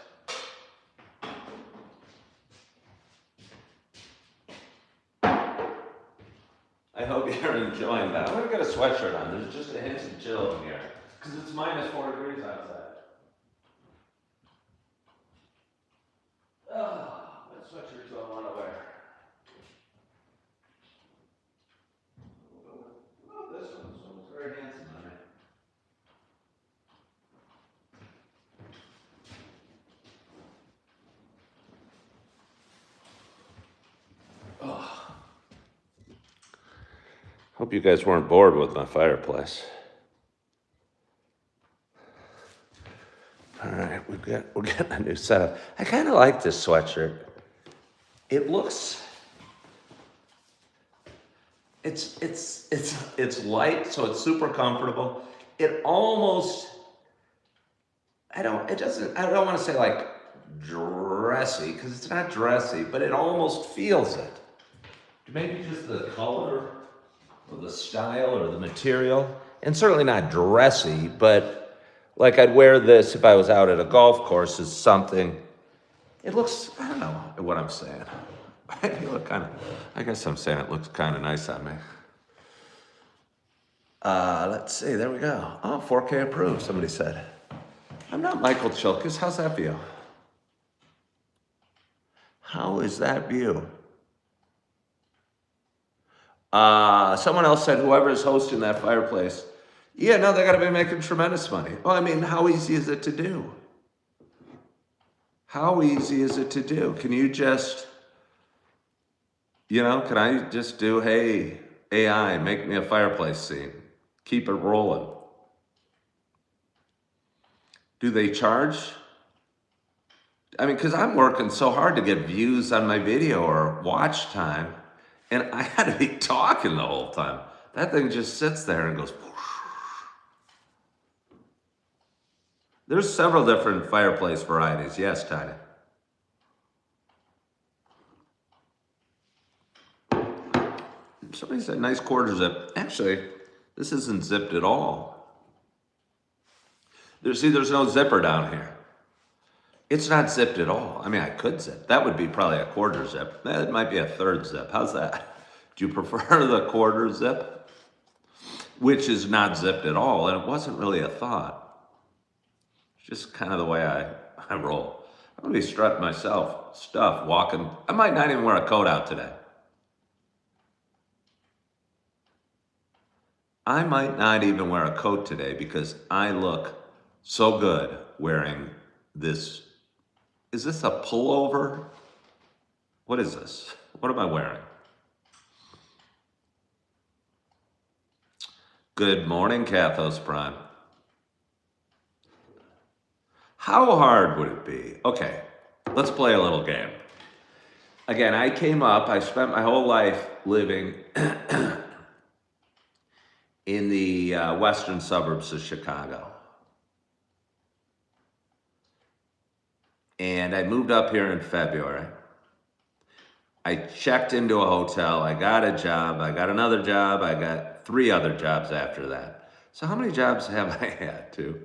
I hope you're enjoying that. I'm going to get a sweatshirt on. There's just a hint of chill in here because it's minus 4 degrees outside. What sweatshirt do I want to wear? Oh, this one. This one's very handsome on me. Hope you guys weren't bored with my fireplace. All right, we're getting a new setup. I kind of like this sweatshirt. It looks, it's light, so it's super comfortable. It almost, I don't want to say like dressy, because it's not dressy, but it almost feels it. Maybe just the color or the style or the material. And certainly not dressy, but like I'd wear this if I was out at a golf course as something. It looks, I don't know what I'm saying. I guess I'm saying it looks kind of nice on me. Let's see, there we go. Oh, 4K approved, somebody said. I'm not Michael Chilkus. How's that view? How is that view? Someone else said whoever is hosting that fireplace, yeah, no, they got to be making tremendous money. Well, I mean, how easy is it to do? How easy is it to do? Can you just, can I just do, hey, AI, make me a fireplace scene. Keep it rolling. Do they charge? I mean, because I'm working so hard to get views on my video or watch time, and I had to be talking the whole time. That thing just sits there and goes. There's several different fireplace varieties. Yes, Tiny. Somebody said nice quarter zip. Actually, this isn't zipped at all. There's no zipper down here. It's not zipped at all. I mean, I could zip. That would be probably a quarter zip. That might be a third zip. How's that? Do you prefer the quarter zip? Which is not zipped at all, and it wasn't really a thought. It's just kind of the way I roll. I'm gonna be strutting myself, stuff, walking. I might not even wear a coat out today. I might not even wear a coat today because I look so good wearing this. Is this a pullover? What is this? What am I wearing? Good morning, Cathos Prime. How hard would it be? Okay, let's play a little game. Again, I spent my whole life living in the western suburbs of Chicago. And I moved up here in February. I checked into a hotel, I got a job, I got another job, I got 3 other jobs after that. So how many jobs have I had, too?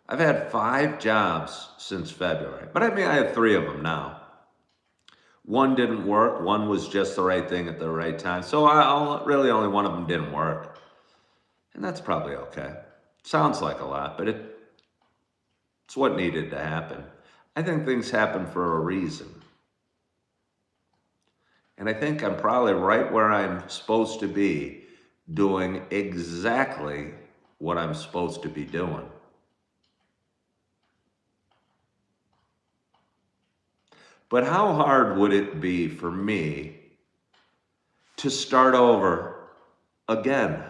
I've had 5 jobs since February, but I mean, I have 3 of them now. 1 didn't work, 1 was just the right thing at the right time. So really only 1 of them didn't work. And that's probably okay. Sounds like a lot, but it's what needed to happen. I think things happen for a reason. And I think I'm probably right where I'm supposed to be, doing exactly what I'm supposed to be doing. But how hard would it be for me to start over again?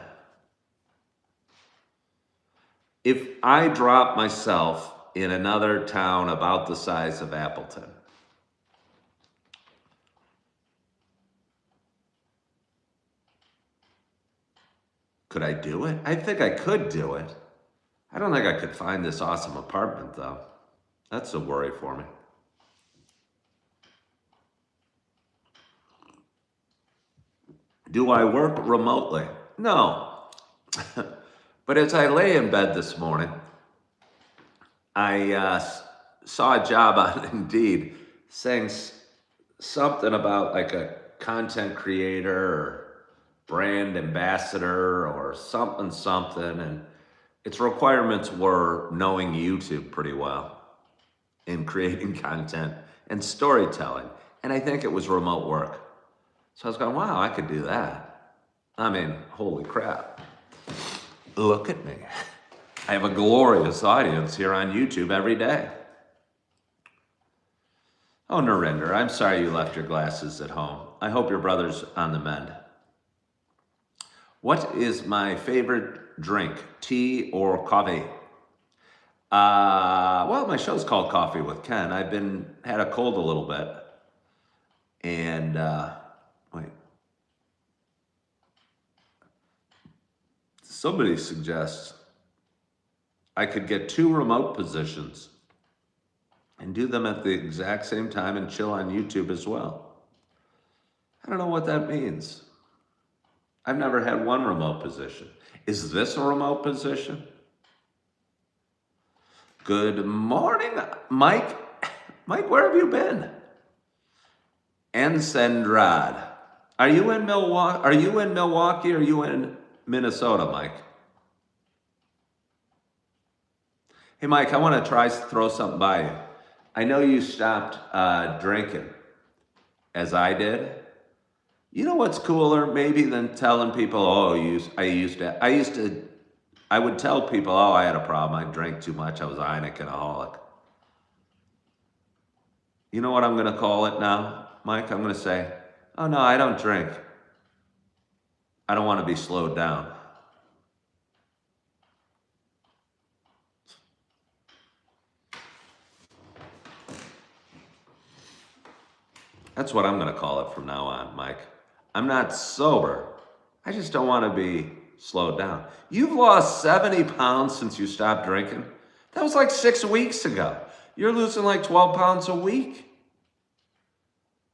If I drop myself in another town about the size of Appleton, could I do it? I think I could do it. I don't think I could find this awesome apartment, though. That's a worry for me. Do I work remotely? No. But as I lay in bed this morning, I saw a job on Indeed saying something about like a content creator or brand ambassador or something, and its requirements were knowing YouTube pretty well and creating content and storytelling. And I think it was remote work. So I was going, wow, I could do that. I mean, holy crap. Look at me. I have a glorious audience here on YouTube every day. Oh, Narinder, I'm sorry you left your glasses at home. I hope your brother's on the mend. What is my favorite drink, tea or coffee? Well, my show's called Coffee with Ken. I've had a cold a little bit. And, wait. Somebody suggests I could get 2 remote positions and do them at the exact same time and chill on YouTube as well. I don't know what that means. I've never had one remote position. Is this a remote position? Good morning, Mike. Mike, where have you been? Ensendrad. Are you in Milwaukee? Are you in Milwaukee or are you in Minnesota, Mike? Hey, Mike, I want to try to throw something by you. I know you stopped drinking, as I did. You know what's cooler maybe than telling people, oh, I would tell people, oh, I had a problem. I drank too much. I was a Heineken-aholic. You know what I'm going to call it now, Mike? I'm going to say, oh, no, I don't drink. I don't want to be slowed down. That's what I'm going to call it from now on, Mike. I'm not sober. I just don't want to be slowed down. You've lost 70 pounds since you stopped drinking. That was like 6 weeks ago. You're losing like 12 pounds a week.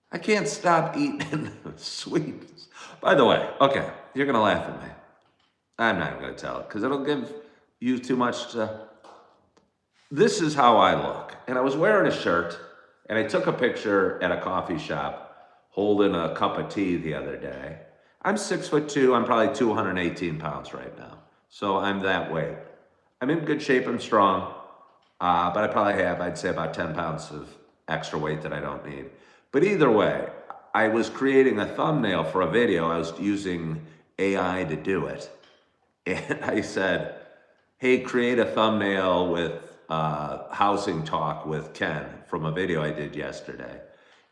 I can't stop eating sweets. By the way, okay, you're going to laugh at me. I'm not going to tell it because it'll give you too much to... This is how I look. And I was wearing a shirt and I took a picture at a coffee shop holding a cup of tea the other day. I'm 6'2". I'm probably 218 pounds right now. So I'm that weight. I'm in good shape. I'm strong. But I probably have, I'd say, about 10 pounds of extra weight that I don't need. But either way, I was creating a thumbnail for a video. I was using AI to do it. And I said, hey, create a thumbnail with housing talk with Ken from a video I did yesterday.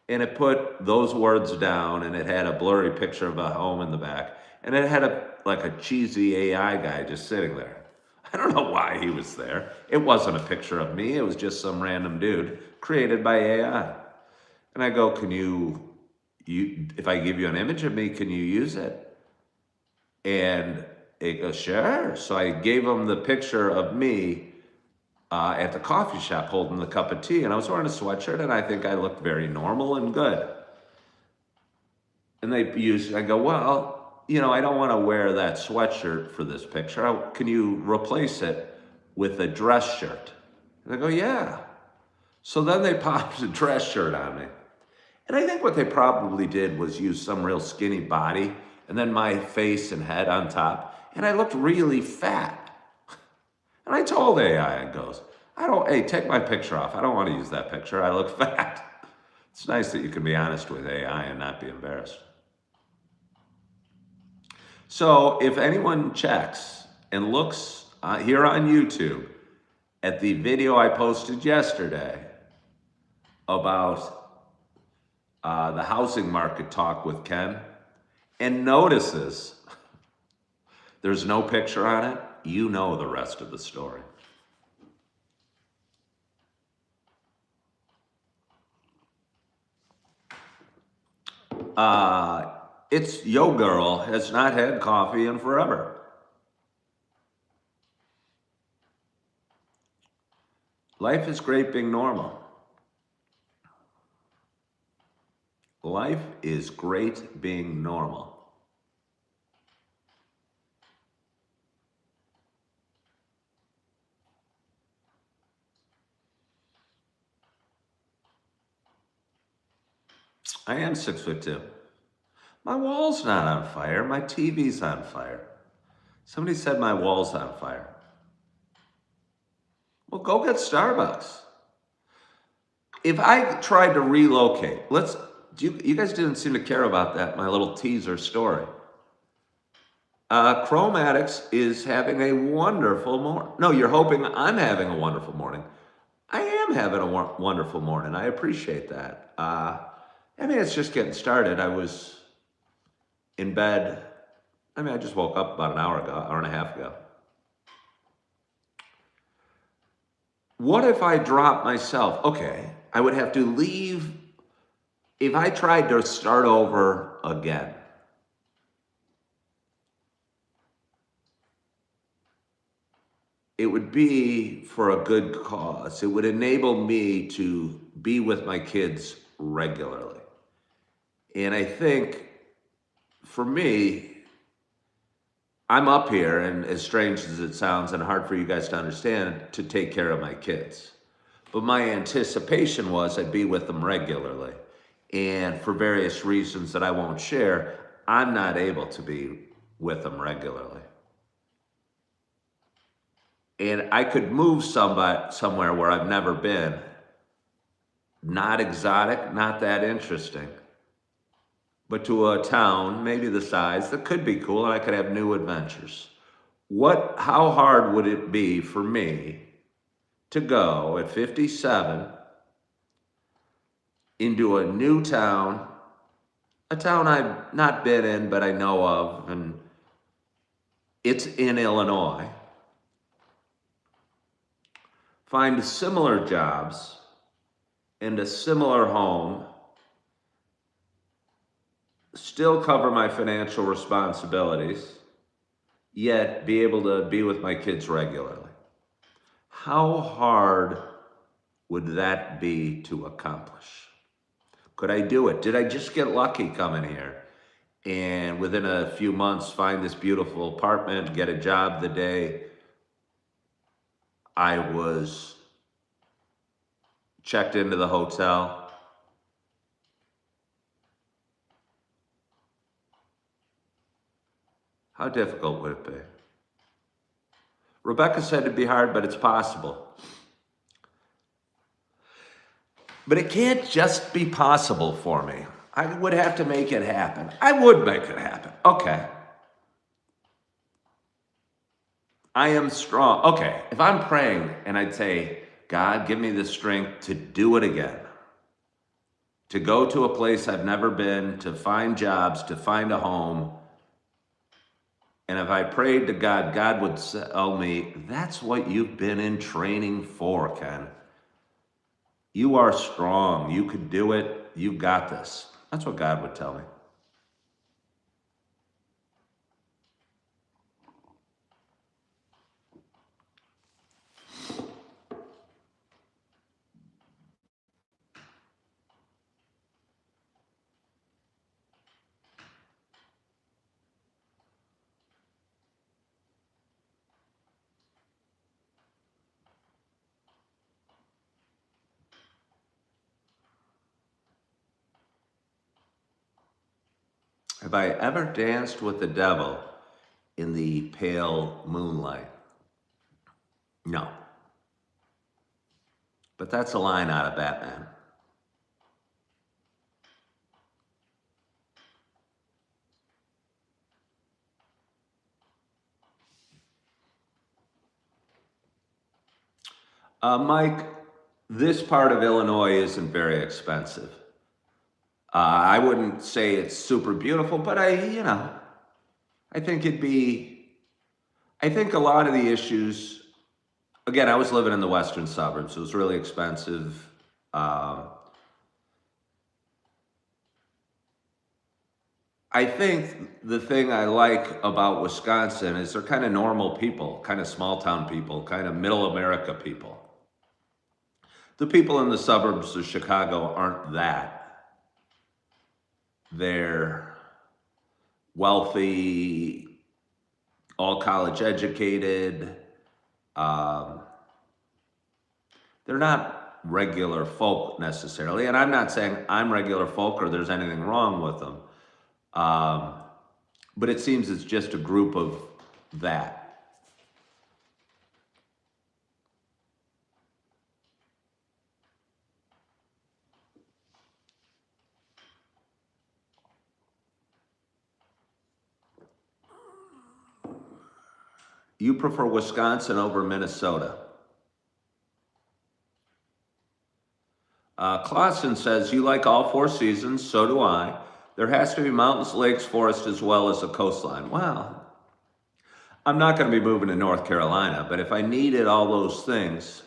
And it put those words down and it had a blurry picture of a home in the back. And it had like a cheesy AI guy just sitting there. I don't know why he was there. It wasn't a picture of me. It was just some random dude created by AI. And I go, can you if I give you an image of me, can you use it? And it goes, sure. So I gave him the picture of me at the coffee shop holding the cup of tea. And I was wearing a sweatshirt and I think I looked very normal and good. And I go, well, you know, I don't want to wear that sweatshirt for this picture. Can you replace it with a dress shirt? And I go, yeah. So then they popped a dress shirt on me. And I think what they probably did was use some real skinny body and then my face and head on top. And I looked really fat. And I told AI, it goes, hey, take my picture off. I don't want to use that picture. I look fat. It's nice that you can be honest with AI and not be embarrassed. So if anyone checks and looks here on YouTube at the video I posted yesterday about the housing market talk with Ken and notices there's no picture on it, you know the rest of the story. It's Yo Girl has not had coffee in forever. Life is great being normal. Life is great being normal. I am 6'2". My wall's not on fire. My TV's on fire. Somebody said my wall's on fire. Well, go get Starbucks. If I tried to relocate, you guys didn't seem to care about that, my little teaser story. Chrome Addicts is having a wonderful morning. No, you're hoping I'm having a wonderful morning. I am having a wonderful morning. I appreciate that. I mean, it's just getting started. I was in bed. I just woke up about an hour and a half ago. What if I dropped myself? Okay, I would have to leave. If I tried to start over again, it would be for a good cause. It would enable me to be with my kids regularly. And I think for me, I'm up here, and as strange as it sounds and hard for you guys to understand, to take care of my kids. But my anticipation was I'd be with them regularly. And for various reasons that I won't share, I'm not able to be with them regularly. And I could move somewhere where I've never been. Not exotic, not that interesting. But to a town, maybe the size, that could be cool, and I could have new adventures. How hard would it be for me to go at 57 into a new town, a town I've not been in, but I know of, and it's in Illinois, find similar jobs and a similar home, still cover my financial responsibilities, yet be able to be with my kids regularly? How hard would that be to accomplish? Could I do it? Did I just get lucky coming here and within a few months find this beautiful apartment, get a job the day I was checked into the hotel? How difficult would it be? Rebecca said it'd be hard, but it's possible. But it can't just be possible for me. I would have to make it happen. I would make it happen. Okay. I am strong. Okay, if I'm praying and I'd say, God, give me the strength to do it again, to go to a place I've never been, to find jobs, to find a home. And if I prayed to God, God would tell me, that's what you've been in training for, Ken. You are strong. You could do it. You got this. That's what God would tell me. Have I ever danced with the devil in the pale moonlight? No. But that's a line out of Batman. Mike, this part of Illinois isn't very expensive. I wouldn't say it's super beautiful, but I think I think a lot of the issues, again, I was living in the western suburbs. It was really expensive. I think the thing I like about Wisconsin is they're kind of normal people, kind of small town people, kind of middle America people. The people in the suburbs of Chicago aren't that. They're wealthy, all college educated. They're not regular folk necessarily. And I'm not saying I'm regular folk or there's anything wrong with them. But it seems it's just a group of that. You prefer Wisconsin over Minnesota? Clausen says, you like all four seasons, so do I. There has to be mountains, lakes, forest, as well as a coastline. Well, I'm not going to be moving to North Carolina, but if I needed all those things,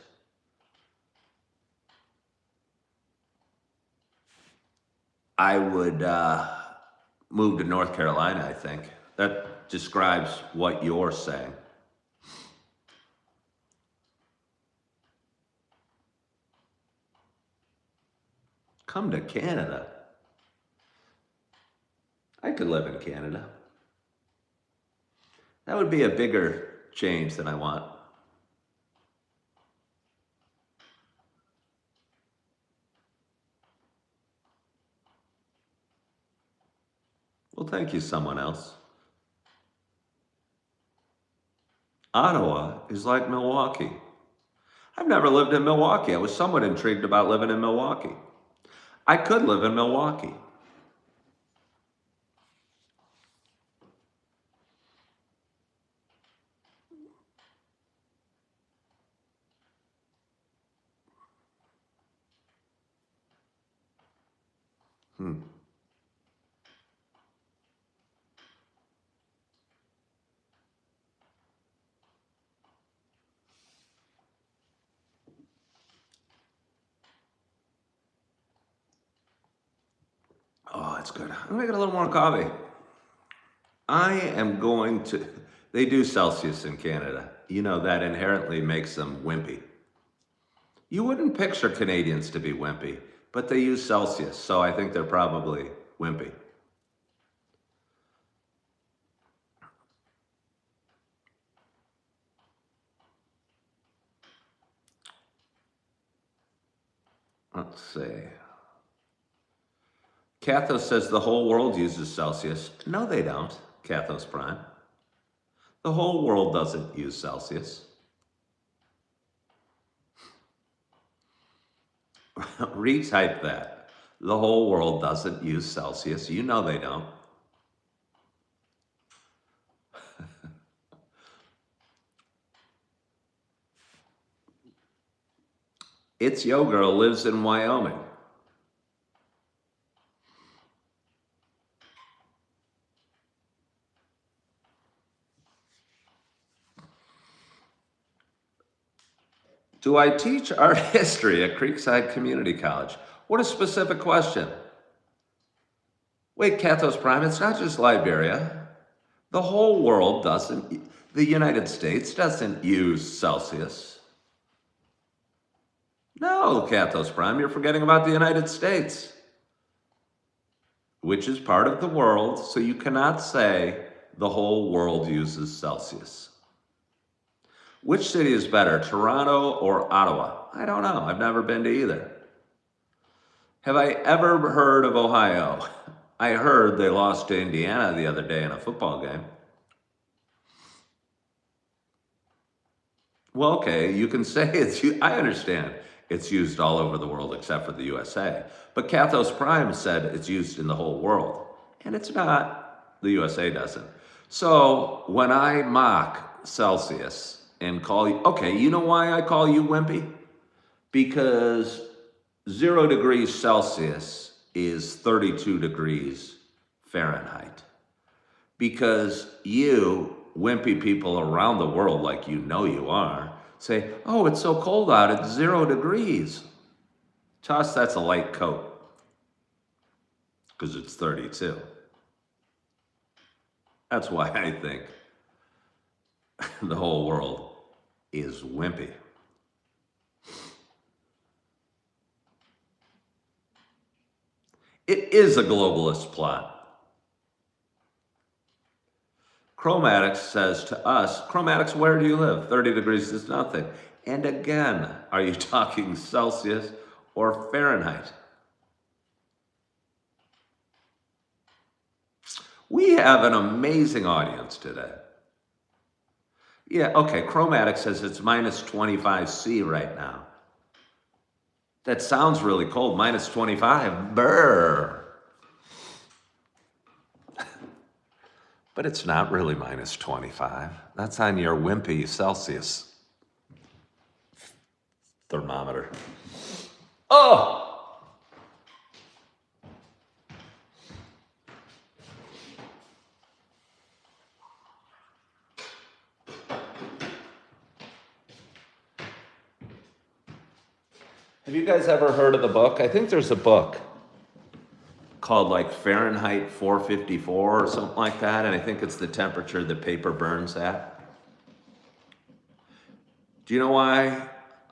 I would move to North Carolina, I think. That describes what you're saying. Come to Canada. I could live in Canada. That would be a bigger change than I want. Well, thank you, someone else. Ottawa is like Milwaukee. I've never lived in Milwaukee. I was somewhat intrigued about living in Milwaukee. I could live in Milwaukee. Oh, that's good. I'm gonna get a little more coffee. I am going to, they do Celsius in Canada. You know, that inherently makes them wimpy. You wouldn't picture Canadians to be wimpy, but they use Celsius, so I think they're probably wimpy. Let's see. Cathos says the whole world uses Celsius. No, they don't, Cathos Prime. The whole world doesn't use Celsius. Retype that. The whole world doesn't use Celsius. You know they don't. It's Yo Girl lives in Wyoming. Do I teach art history at Creekside Community College? What a specific question. Wait, Cathos Prime, it's not just Liberia. The whole world doesn't, the United States doesn't use Celsius. No, Cathos Prime, you're forgetting about the United States, which is part of the world, so you cannot say the whole world uses Celsius. Which city is better, Toronto or Ottawa? I don't know. I've never been to either. Have I ever heard of Ohio? I heard they lost to Indiana the other day in a football game. Well, okay, you can say it's, I understand it's used all over the world except for the USA. But Cathos Prime said it's used in the whole world. And it's not. The USA doesn't. So when I mock Celsius, and call you, okay, you know why I call you wimpy? Because 0 degrees Celsius is 32 degrees Fahrenheit. Because you, wimpy people around the world, like you know you are, say, oh, it's so cold out, it's 0 degrees. To us, that's a light coat, because it's 32. That's why I think the whole world is wimpy. It is a globalist plot. Chromatics says to us, Chromatics, where do you live? 30 degrees is nothing. And again, are you talking Celsius or Fahrenheit? We have an amazing audience today. Yeah, okay, Chromatic says it's minus 25 C right now. That sounds really cold, minus 25, brr. But it's not really minus 25. That's on your wimpy Celsius thermometer. Oh! Have you guys ever heard of the book? I think there's a book called like Fahrenheit 454 or something like that, and I think it's the temperature that paper burns at. Do you know why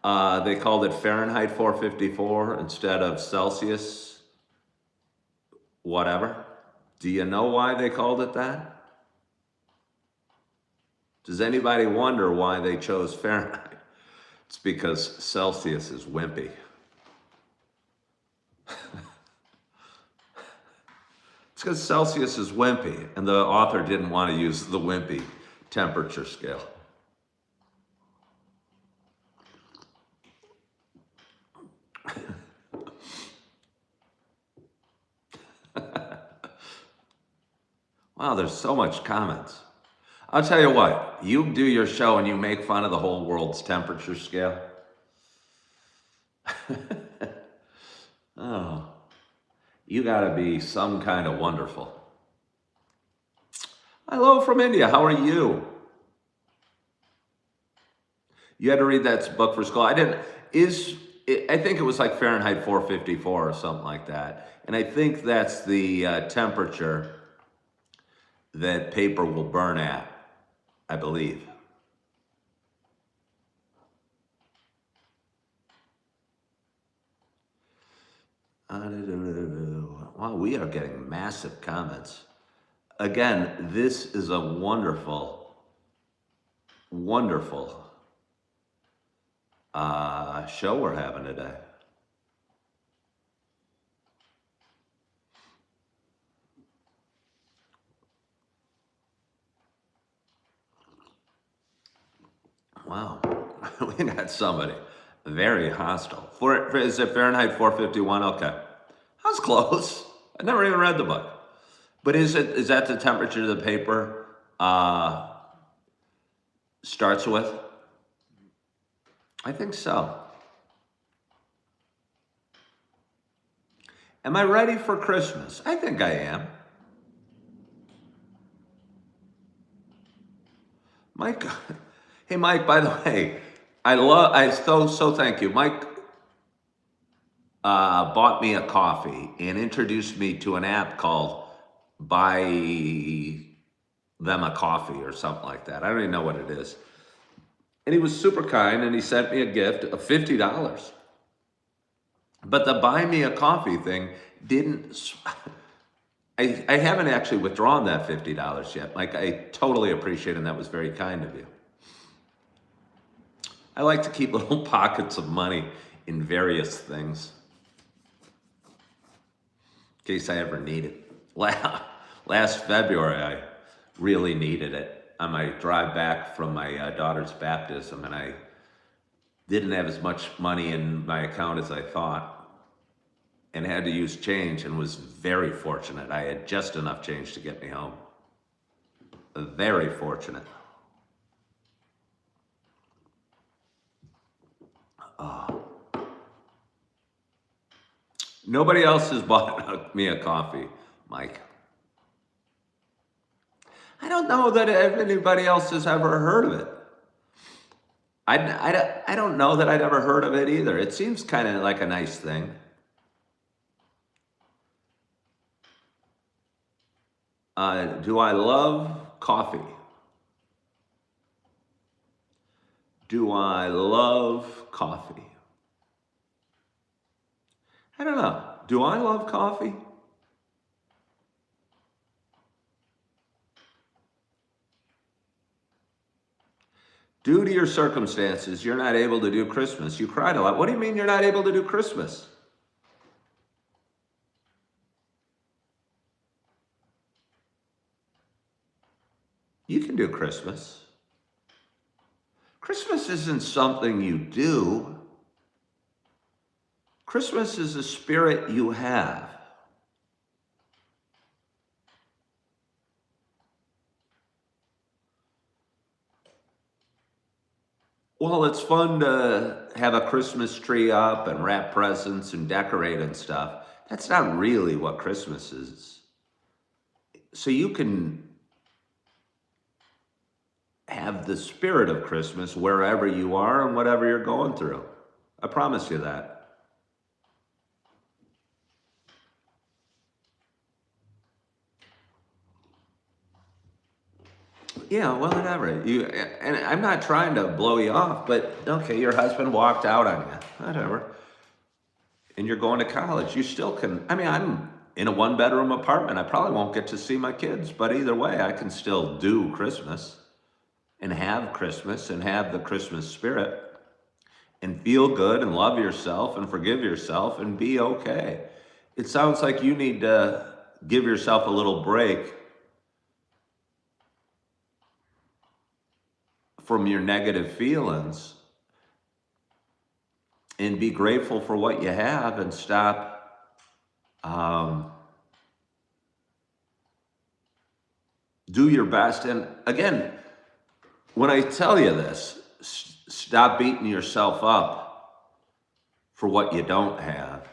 They called it Fahrenheit 454 instead of Celsius, whatever. Do you know why they called it that? Does anybody wonder why they chose Fahrenheit? It's because Celsius is wimpy. It's because Celsius is wimpy, and the author didn't want to use the wimpy temperature scale. Wow, there's so much comments. I'll tell you what, you do your show and you make fun of the whole world's temperature scale. Oh, you gotta be some kind of wonderful. Hello from India, how are you? You had to read that book for school. I didn't, I think it was like Fahrenheit 454 or something like that. And I think that's the temperature that paper will burn at, I believe. Wow, we are getting massive comments. Again, this is a wonderful, wonderful show we're having today. Wow, we got somebody very hostile. Is it Fahrenheit 451? Okay, I was close. I never even read the book. But is that the temperature the paper starts with? I think so. Am I ready for Christmas? I think I am. Mike, hey Mike, by the way, so thank you. Mike bought me a coffee and introduced me to an app called Buy Them a Coffee or something like that. I don't even know what it is. And he was super kind and he sent me a gift of $50. But the buy me a coffee thing didn't, I haven't actually withdrawn that $50 yet. Like, I totally appreciate it, and that was very kind of you. I like to keep little pockets of money in various things in case I ever need it. Last February, I really needed it on my drive back from my daughter's baptism, and I didn't have as much money in my account as I thought and had to use change, and was very fortunate. I had just enough change to get me home. Very fortunate. Nobody else has bought me a coffee, Mike. I don't know that anybody else has ever heard of it. I don't know that I'd ever heard of it either. It seems kind of like a nice thing. Do I love coffee? Do I love coffee? I don't know. Do I love coffee? Due to your circumstances, you're not able to do Christmas. You cried a lot. What do you mean you're not able to do Christmas? You can do Christmas. Christmas isn't something you do. Christmas is a spirit you have. Well, it's fun to have a Christmas tree up and wrap presents and decorate and stuff. That's not really what Christmas is. So you can have the spirit of Christmas wherever you are and whatever you're going through. I promise you that. Yeah, well, whatever. And I'm not trying to blow you off, but okay, your husband walked out on you, whatever, and you're going to college. You still can. I mean, I'm in a one-bedroom apartment. I probably won't get to see my kids, but either way, I can still do Christmas and have the Christmas spirit and feel good and love yourself and forgive yourself and be okay. It sounds like you need to give yourself a little break from your negative feelings and be grateful for what you have and stop do your best. And again, when I tell you this, stop beating yourself up for what you don't have.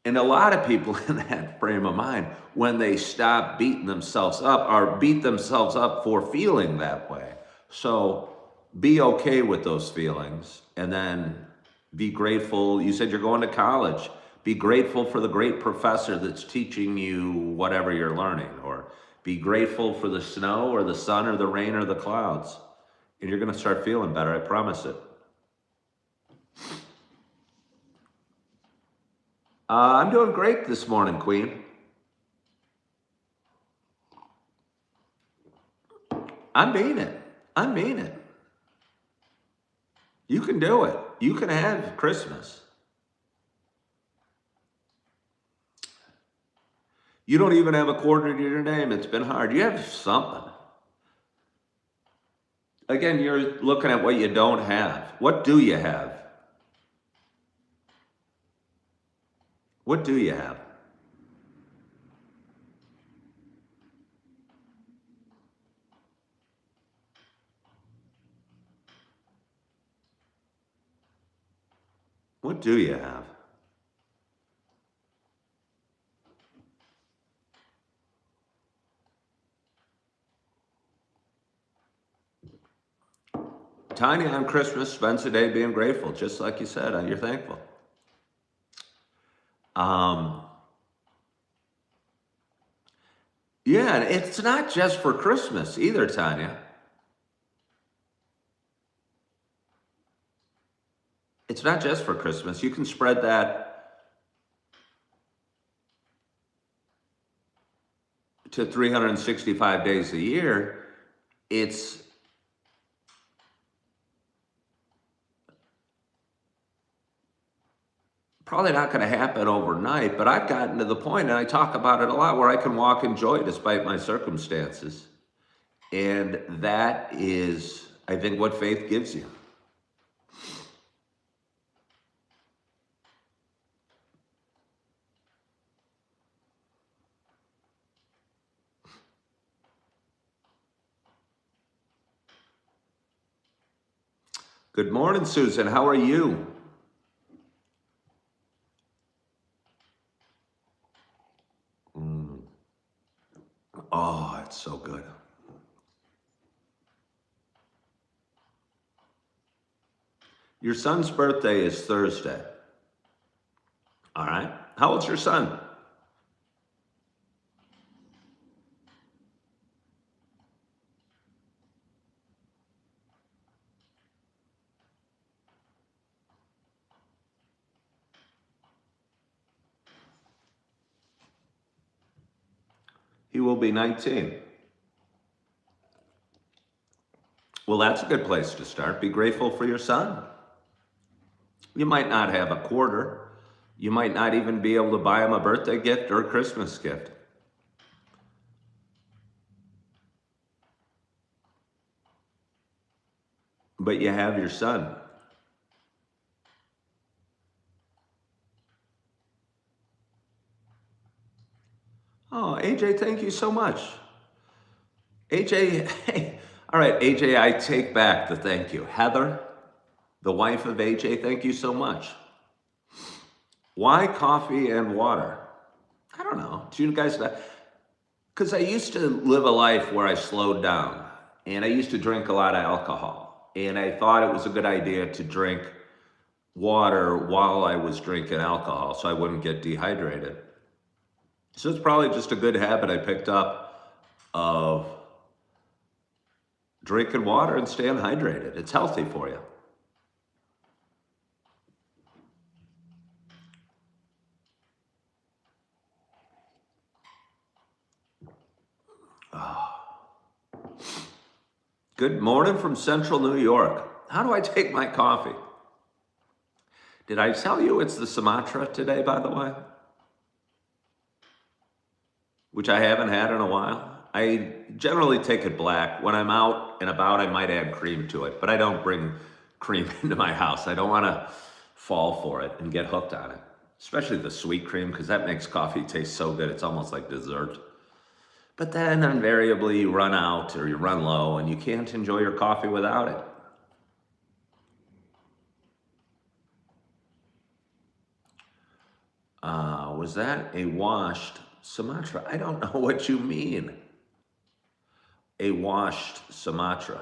And a lot of people in that frame of mind, when they stop beating themselves up, or beat themselves up for feeling that way. So be okay with those feelings and then be grateful. You said you're going to college. Be grateful for the great professor that's teaching you whatever you're learning, or be grateful for the snow or the sun or the rain or the clouds. And you're going to start feeling better, I promise it. I'm doing great this morning, Queen. I mean it. I mean it. You can do it. You can have Christmas. You don't even have a quarter to your name. It's been hard. You have something. Again, you're looking at what you don't have. What do you have? What do you have? What do you have? Tanya on Christmas spends the day being grateful, just like you said, you're thankful. Yeah, and it's not just for Christmas either, Tanya. It's not just for Christmas. You can spread that to 365 days a year. It's probably not going to happen overnight, but I've gotten to the point, and I talk about it a lot, where I can walk in joy despite my circumstances. And that is, I think, what faith gives you. Good morning, Susan. How are you? Oh, it's so good. Your son's birthday is Thursday. All right. How old's your son? He will be 19. Well, that's a good place to start. Be grateful for your son. You might not have a quarter. You might not even be able to buy him a birthday gift or a Christmas gift. But you have your son. Oh, AJ, thank you so much. AJ, hey, all right, AJ, I take back the thank you. Heather, the wife of AJ, thank you so much. Why coffee and water? I don't know. Do you guys know? Because I used to live a life where I slowed down, and I used to drink a lot of alcohol, and I thought it was a good idea to drink water while I was drinking alcohol so I wouldn't get dehydrated. So it's probably just a good habit I picked up of drinking water and staying hydrated. It's healthy for you. Good morning from Central New York. How do I take my coffee? Did I tell you it's the Sumatra today, by the way? Which I haven't had in a while. I generally take it black. When I'm out and about, I might add cream to it, but I don't bring cream into my house. I don't want to fall for it and get hooked on it, especially the sweet cream, because that makes coffee taste so good. It's almost like dessert. But then invariably you run out or you run low and you can't enjoy your coffee without it. Was that a washed Sumatra? I don't know what you mean. A washed Sumatra.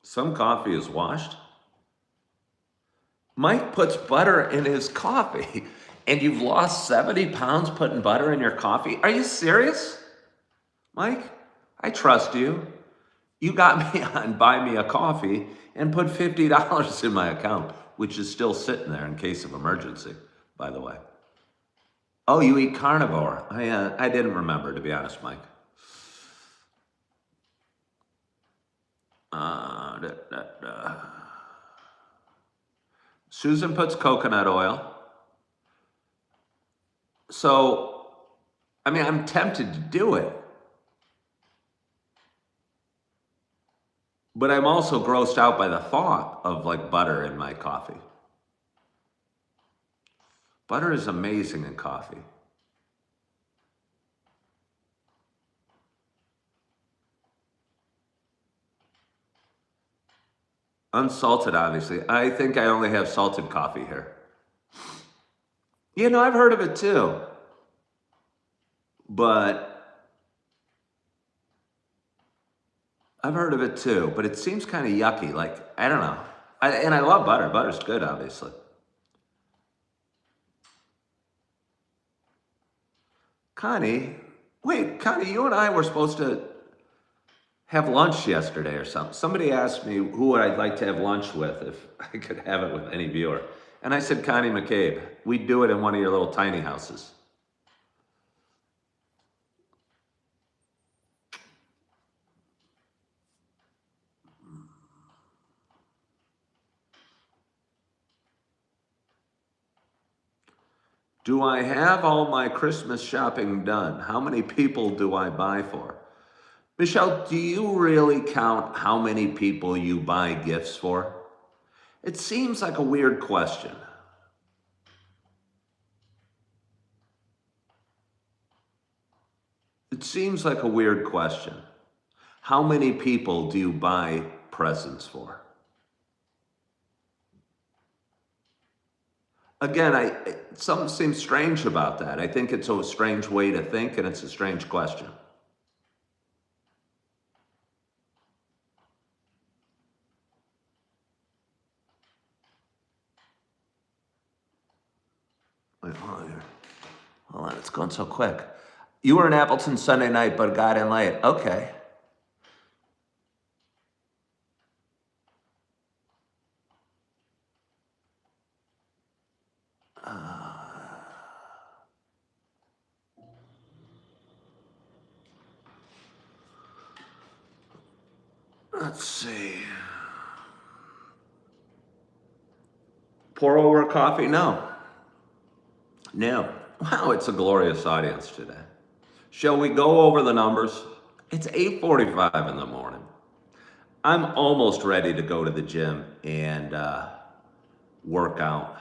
Some coffee is washed. Mike puts butter in his coffee, and you've lost 70 pounds putting butter in your coffee? Are you serious? Mike, I trust you. You got me on Buy Me a Coffee and put $50 in my account, which is still sitting there in case of emergency, by the way. Oh, you eat carnivore. I didn't remember, to be honest, Mike. Susan puts coconut oil. So, I mean, I'm tempted to do it. But I'm also grossed out by the thought of like butter in my coffee. Butter is amazing in coffee. Unsalted, obviously. I think I only have salted coffee here. You know, I've heard of it too. But it seems kind of yucky. Like, I don't know. And I love butter. Butter's good, obviously. Connie, you and I were supposed to have lunch yesterday or something. Somebody asked me who I'd like to have lunch with if I could have it with any viewer. And I said Connie McCabe. We'd do it in one of your little tiny houses. Do I have all my Christmas shopping done? How many people do I buy for? Michelle, do you really count how many people you buy gifts for? It seems like a weird question. It seems like a weird question. How many people do you buy presents for? Again, something seems strange about that. I think it's a strange way to think, and it's a strange question. Wait, hold on here. Hold on, it's going so quick. You were in Appleton Sunday night, but got in late. Okay. Let's see. Pour over coffee? No. Wow, it's a glorious audience today. Shall we go over the numbers? It's 8:45 in the morning. I'm almost ready to go to the gym and work out.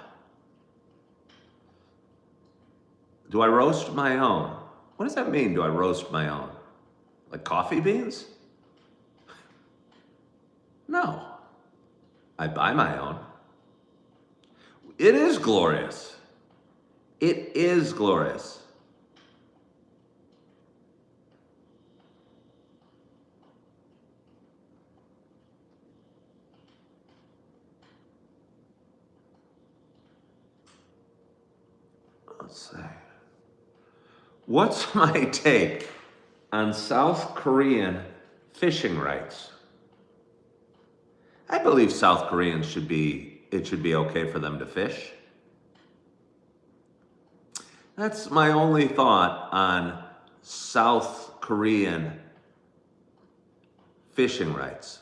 Do I roast my own? What does that mean, do I roast my own? Like coffee beans? No. I buy my own. It is glorious. It is glorious. Let's What's my take on South Korean fishing rights? I believe South Koreans it should be okay for them to fish. That's my only thought on South Korean fishing rights.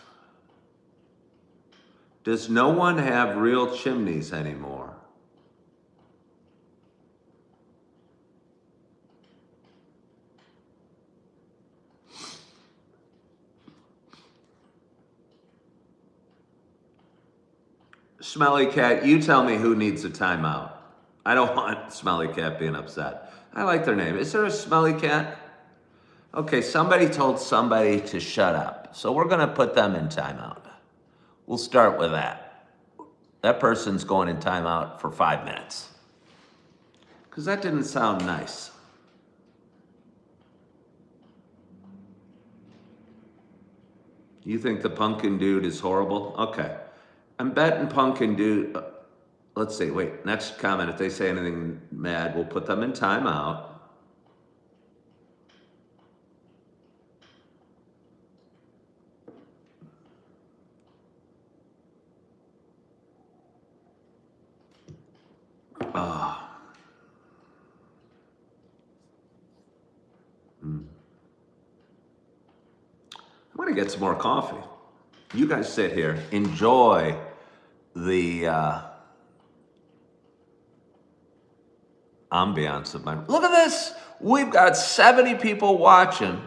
Does no one have real chimneys anymore? Smelly Cat, you tell me who needs a timeout. I don't want Smelly Cat being upset. I like their name. Is there a Smelly Cat? Okay, somebody told somebody to shut up. So we're gonna put them in timeout. We'll start with that. That person's going in timeout for 5 minutes. Because that didn't sound nice. You think the pumpkin dude is horrible? Okay. I'm betting pumpkin dude, let's see, wait, next comment, if they say anything mad, we'll put them in timeout. I'm gonna get some more coffee. You guys sit here, enjoy the ambiance of my. Look at this! We've got 70 people watching,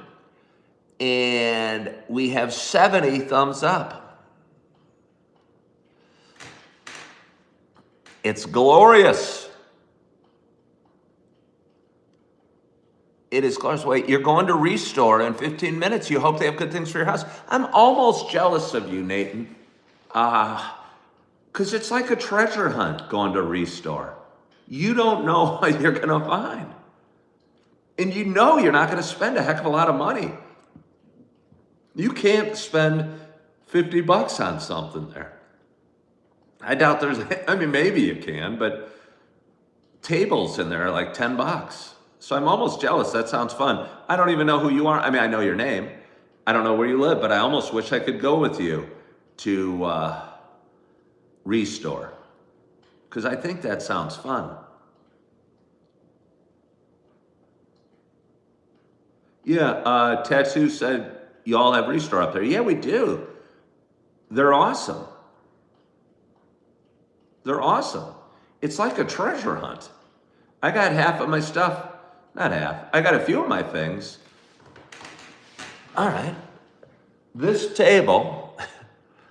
and we have 70 thumbs up. It's glorious. It is glorious. Wait, you're going to Restore in 15 minutes. You hope they have good things for your house. I'm almost jealous of you, Nathan. Because it's like a treasure hunt going to Restore. You don't know what you're going to find. And you know you're not going to spend a heck of a lot of money. You can't spend $50 on something there. I doubt maybe you can, but tables in there are like $10. So I'm almost jealous. That sounds fun. I don't even know who you are. I mean, I know your name. I don't know where you live, but I almost wish I could go with you to Restore. Because I think that sounds fun. Yeah, Tattoo said you all have Restore up there. Yeah, we do. They're awesome. They're awesome. It's like a treasure hunt. I got half of my stuff. Not half. I got a few of my things. All right. This table,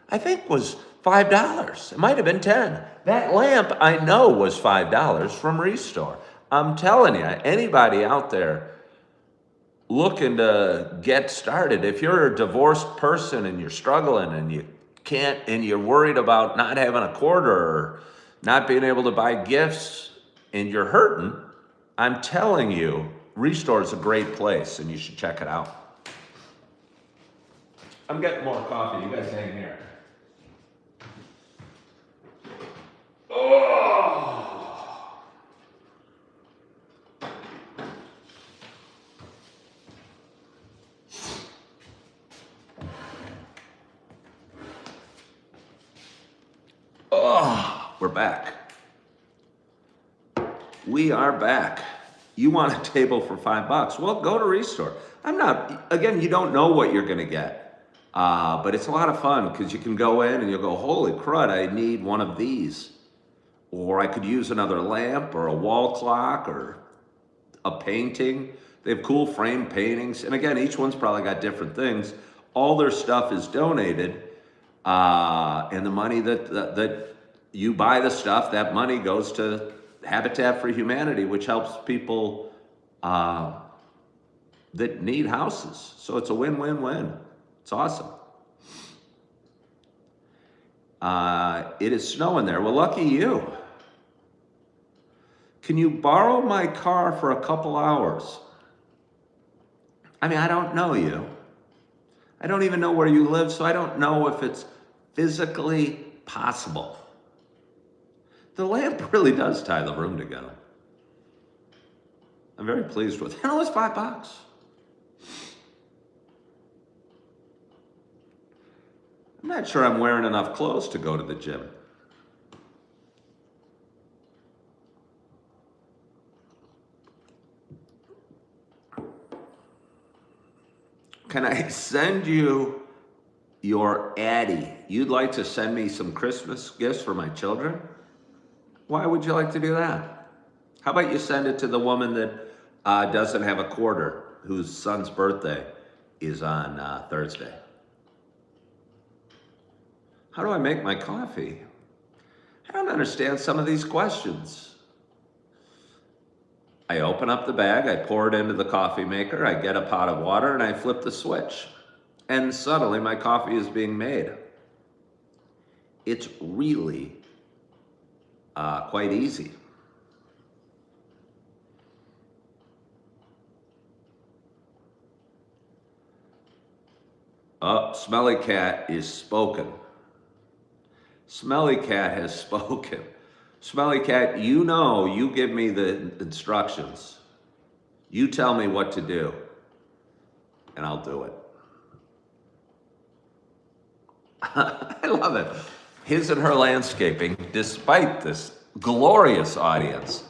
I think was $5. It might have been 10. That lamp I know was $5 from Restore. I'm telling you, anybody out there looking to get started, if you're a divorced person and you're struggling and you can't, and you're worried about not having a quarter or not being able to buy gifts and you're hurting, I'm telling you, Restore is a great place and you should check it out. I'm getting more coffee. You guys hang here. Oh! Oh, we're back. We are back. You want a table for $5? Well, go to Restore. Again, you don't know what you're gonna get. But it's a lot of fun because you can go in and you'll go, holy crud, I need one of these. Or I could use another lamp or a wall clock or a painting. They have cool frame paintings. And again, each one's probably got different things. All their stuff is donated. And the money that you buy the stuff, that money goes to Habitat for Humanity, which helps people that need houses. So it's a win-win-win. It's awesome. It is snowing there. Well, lucky you. Can you borrow my car for a couple hours? I mean, I don't know you. I don't even know where you live, so I don't know if it's physically possible. The lamp really does tie the room together. I'm very pleased with it. And it was $5. I'm not sure I'm wearing enough clothes to go to the gym. Can I send you your Addie? You'd like to send me some Christmas gifts for my children? Why would you like to do that? How about you send it to the woman that doesn't have a quarter, whose son's birthday is on Thursday? How do I make my coffee? I don't understand some of these questions. I open up the bag, I pour it into the coffee maker, I get a pot of water, and I flip the switch. And suddenly my coffee is being made. It's really quite easy. Oh, Smelly Cat is spoken. Smelly Cat has spoken. Smelly Cat, you know, you give me the instructions. You tell me what to do, and I'll do it. I love it. His and Her Landscaping, despite this glorious audience,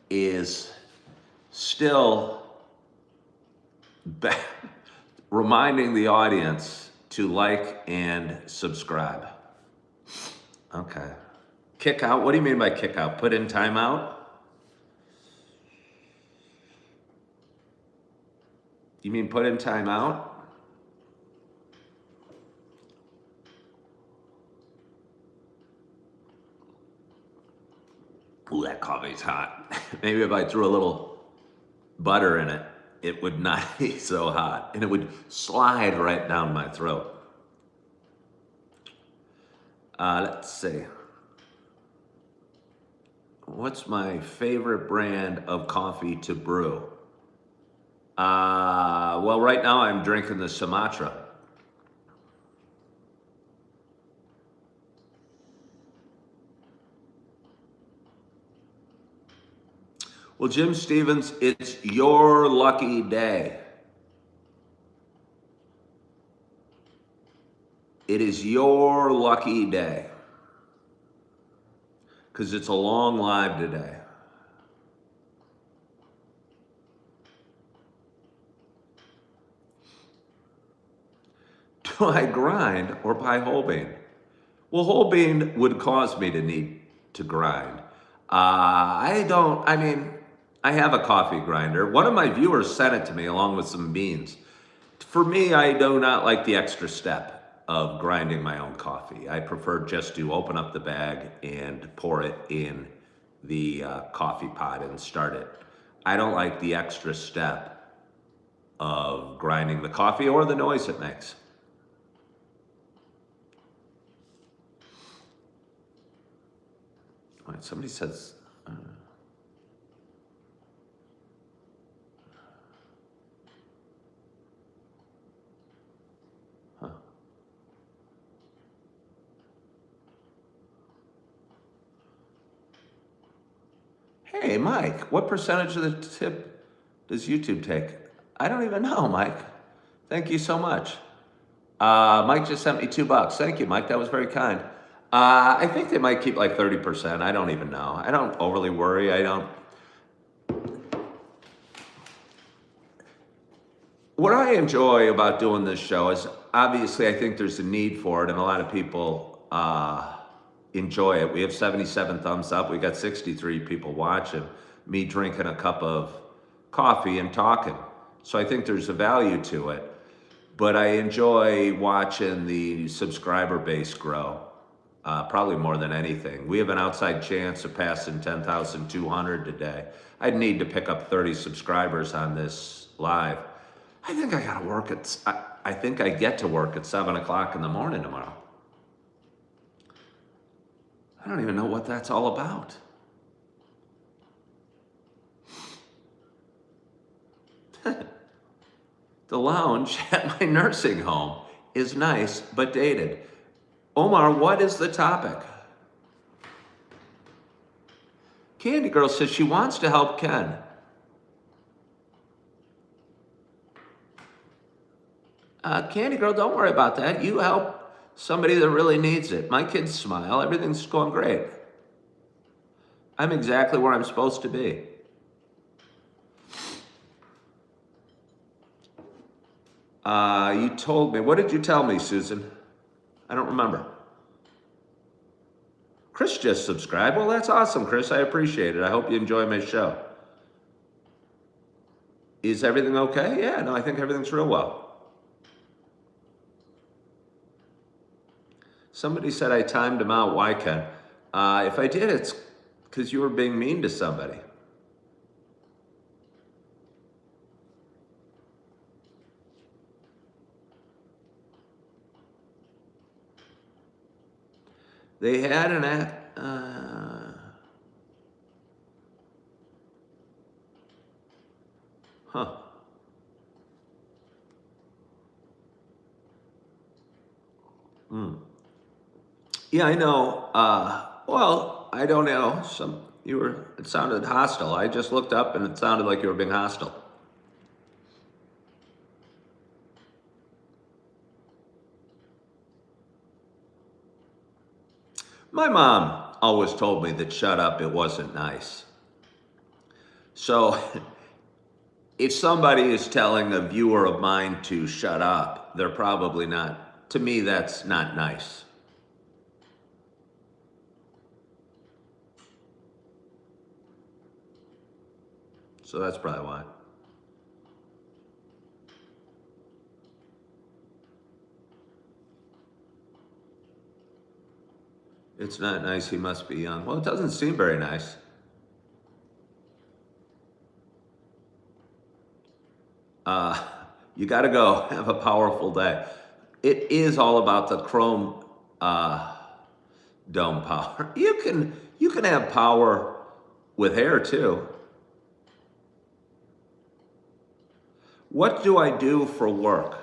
is still reminding the audience to like and subscribe. Okay. Kick out? What do you mean by kick out? Put in timeout? You mean put in timeout? Ooh, that coffee's hot. Maybe if I threw a little butter in it, it would not be so hot, and it would slide right down my throat. Let's see. What's my favorite brand of coffee to brew? Well, right now I'm drinking the Sumatra. Well, Jim Stevens, it's your lucky day. It is your lucky day. Because it's a long live today. Do I grind or buy whole bean? Well, whole bean would cause me to need to grind. I have a coffee grinder. One of my viewers sent it to me along with some beans. For me, I do not like the extra step of grinding my own coffee. I prefer just to open up the bag and pour it in the coffee pot and start it. I don't like the extra step of grinding the coffee or the noise it makes. All right, somebody says, hey, Mike, what percentage of the tip does YouTube take? I don't even know, Mike. Thank you so much. Mike just sent me $2. Thank you, Mike. That was very kind. I think they might keep like 30%. I don't even know. I don't overly worry. What I enjoy about doing this show is, obviously, I think there's a need for it, and a lot of people enjoy it. We have 77 thumbs up. We got 63 people watching me drinking a cup of coffee and talking. So I think there's a value to it. But I enjoy watching the subscriber base grow, probably more than anything. We have an outside chance of passing 10,200 today. I'd need to pick up 30 subscribers on this live. I think I gotta work I think I get to work at 7 o'clock in the morning tomorrow. I don't even know what that's all about. The lounge at my nursing home is nice, but dated. Omar, what is the topic? Candy Girl says she wants to help Ken. Candy Girl, don't worry about that. You help somebody that really needs it. My kids smile. Everything's going great. I'm exactly where I'm supposed to be. You told me. What did you tell me, Susan? I don't remember. Chris just subscribed. Well, that's awesome, Chris. I appreciate it. I hope you enjoy my show. Is everything okay? Yeah, no, I think everything's real well. Somebody said I timed him out. Why, Ken? If I did, it's because you were being mean to somebody. They had an act. Huh. Yeah, I know. Well, I don't know. It sounded hostile. I just looked up and it sounded like you were being hostile. My mom always told me that shut up, it wasn't nice. So if somebody is telling a viewer of mine to shut up, they're probably not. To me, that's not nice. So that's probably why. It's not nice, he must be young. Well, it doesn't seem very nice. You gotta go, have a powerful day. It is all about the Chrome dome power. You can have power with hair too. What do I do for work?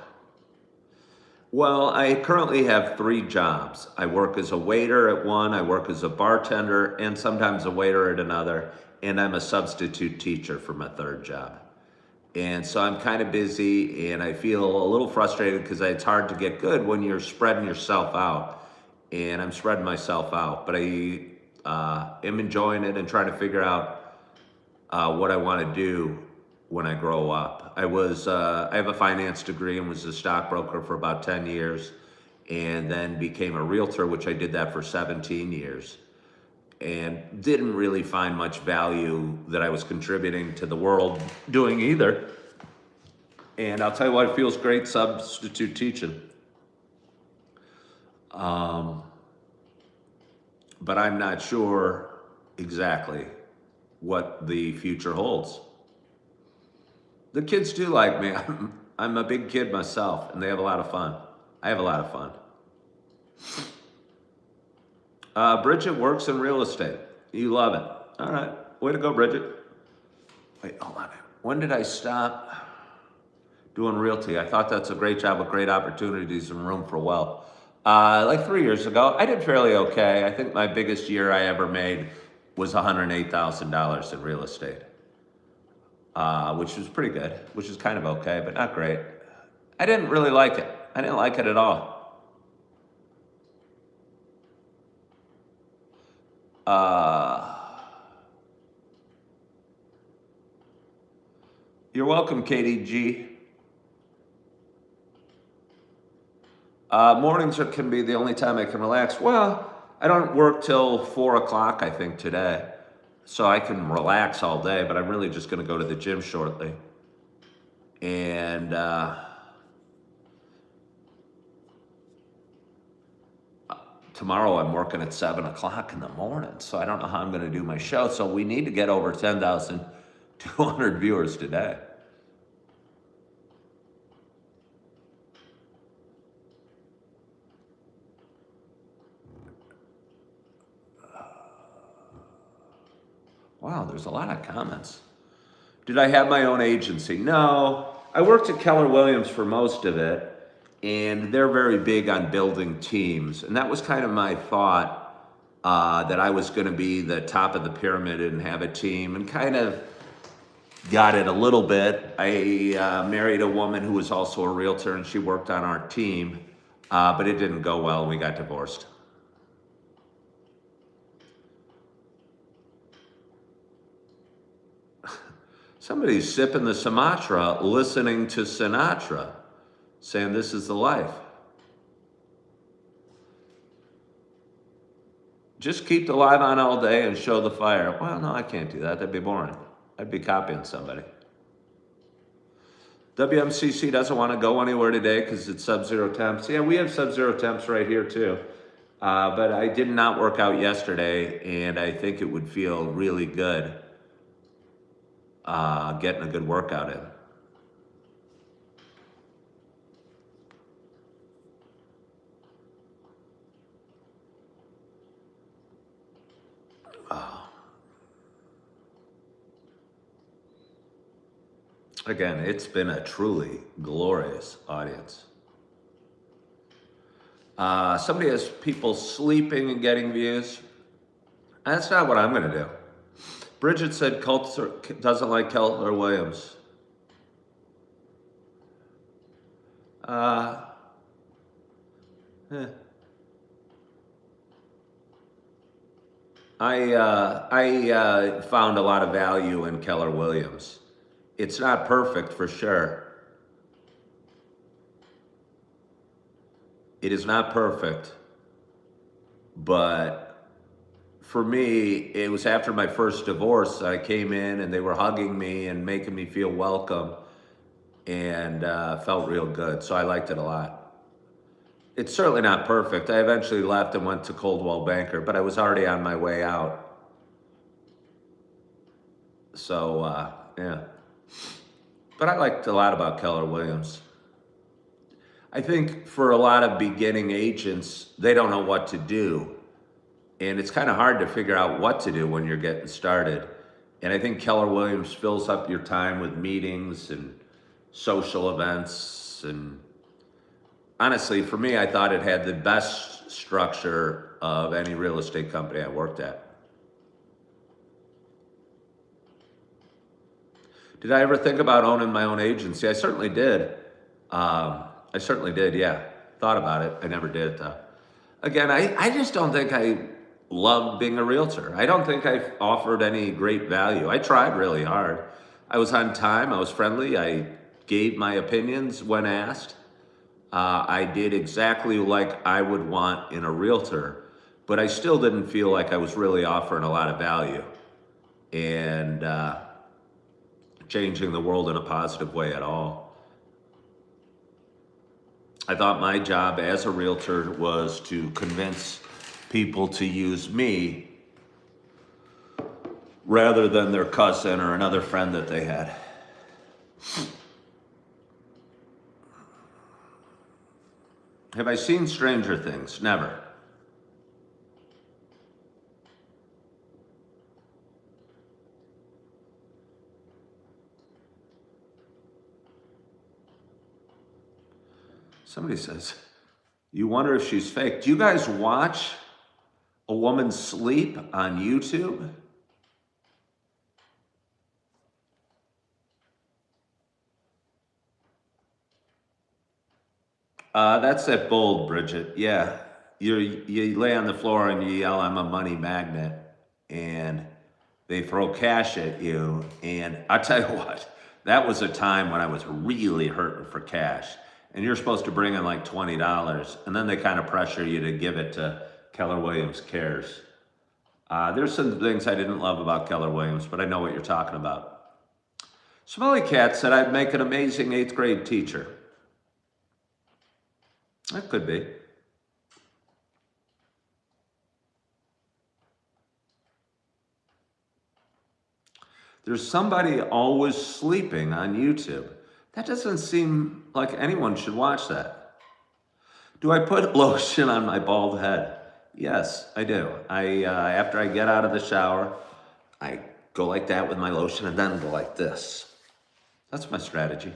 Well, I currently have 3 jobs. I work as a waiter at one, I work as a bartender, and sometimes a waiter at another, and I'm a substitute teacher for my 3rd job. And so I'm kind of busy, and I feel a little frustrated because it's hard to get good when you're spreading yourself out. And I'm spreading myself out, but I am enjoying it and trying to figure out what I want to do when I grow up. I have a finance degree and was a stockbroker for about 10 years, and then became a realtor, which I did that for 17 years. And didn't really find much value that I was contributing to the world doing either. And I'll tell you what, it feels great substitute teaching. But I'm not sure exactly what the future holds. The kids do like me. I'm a big kid myself, and they have a lot of fun. I have a lot of fun. Bridget works in real estate. You love it. All right. Way to go, Bridget. Wait, hold on. When did I stop doing realty? I thought that's a great job with great opportunities and room for wealth. Like 3 years ago, I did fairly okay. I think my biggest year I ever made was $108,000 in real estate, which was pretty good, which is kind of okay, but not great. I didn't really like it. I didn't like it at all. You're welcome, Katie G. Mornings can be the only time I can relax. Well, I don't work till 4 o'clock, I think, today. So I can relax all day, but I'm really just going to go to the gym shortly. And tomorrow I'm working at 7 o'clock in the morning, so I don't know how I'm going to do my show. So we need to get over 10,200 viewers today. Wow, there's a lot of comments. Did I have my own agency? No. I worked at Keller Williams for most of it, and they're very big on building teams. And that was kind of my thought, that I was going to be the top of the pyramid and have a team and kind of got it a little bit. I married a woman who was also a realtor, and she worked on our team, but it didn't go well. We got divorced. Somebody's sipping the Sumatra, listening to Sinatra, saying this is the life. Just keep the live on all day and show the fire. Well, no, I can't do that. That'd be boring. I'd be copying somebody. WMCC doesn't want to go anywhere today because it's sub-zero temps. Yeah, we have sub-zero temps right here too. But I did not work out yesterday, and I think it would feel really good getting a good workout in. Again, it's been a truly glorious audience. Somebody has people sleeping and getting views. That's not what I'm going to do. Bridget said Coulter doesn't like Keller Williams. I found a lot of value in Keller Williams. It's not perfect for sure. It is not perfect, but for me, it was after my first divorce. I came in and they were hugging me and making me feel welcome, and felt real good. So I liked it a lot. It's certainly not perfect. I eventually left and went to Coldwell Banker, but I was already on my way out. So yeah. But I liked a lot about Keller Williams. I think for a lot of beginning agents, they don't know what to do. And it's kind of hard to figure out what to do when you're getting started. And I think Keller Williams fills up your time with meetings and social events. And honestly, for me, I thought it had the best structure of any real estate company I worked at. Did I ever think about owning my own agency? I certainly did. Yeah. Thought about it. I never did, though. Again, I just don't think I love being a realtor. I don't think I offered any great value. I tried really hard. I was on time. I was friendly. I gave my opinions when asked. I did exactly like I would want in a realtor, but I still didn't feel like I was really offering a lot of value and changing the world in a positive way at all. I thought my job as a realtor was to convince people to use me rather than their cousin or another friend that they had. Have I seen Stranger Things? Never. Somebody says, you wonder if she's fake. Do you guys watch a woman sleep on YouTube? That's that bold, Bridget. Yeah. You lay on the floor and you yell, I'm a money magnet. And they throw cash at you. And I tell you what, that was a time when I was really hurting for cash. And you're supposed to bring in like $20. And then they kind of pressure you to give it to Keller Williams Cares. There's some things I didn't love about Keller Williams, but I know what you're talking about. Smelly Cat said I'd make an amazing 8th grade teacher. That could be. There's somebody always sleeping on YouTube. That doesn't seem like anyone should watch that. Do I put lotion on my bald head? Yes, I do. After I get out of the shower, I go like that with my lotion and then go like this. That's my strategy.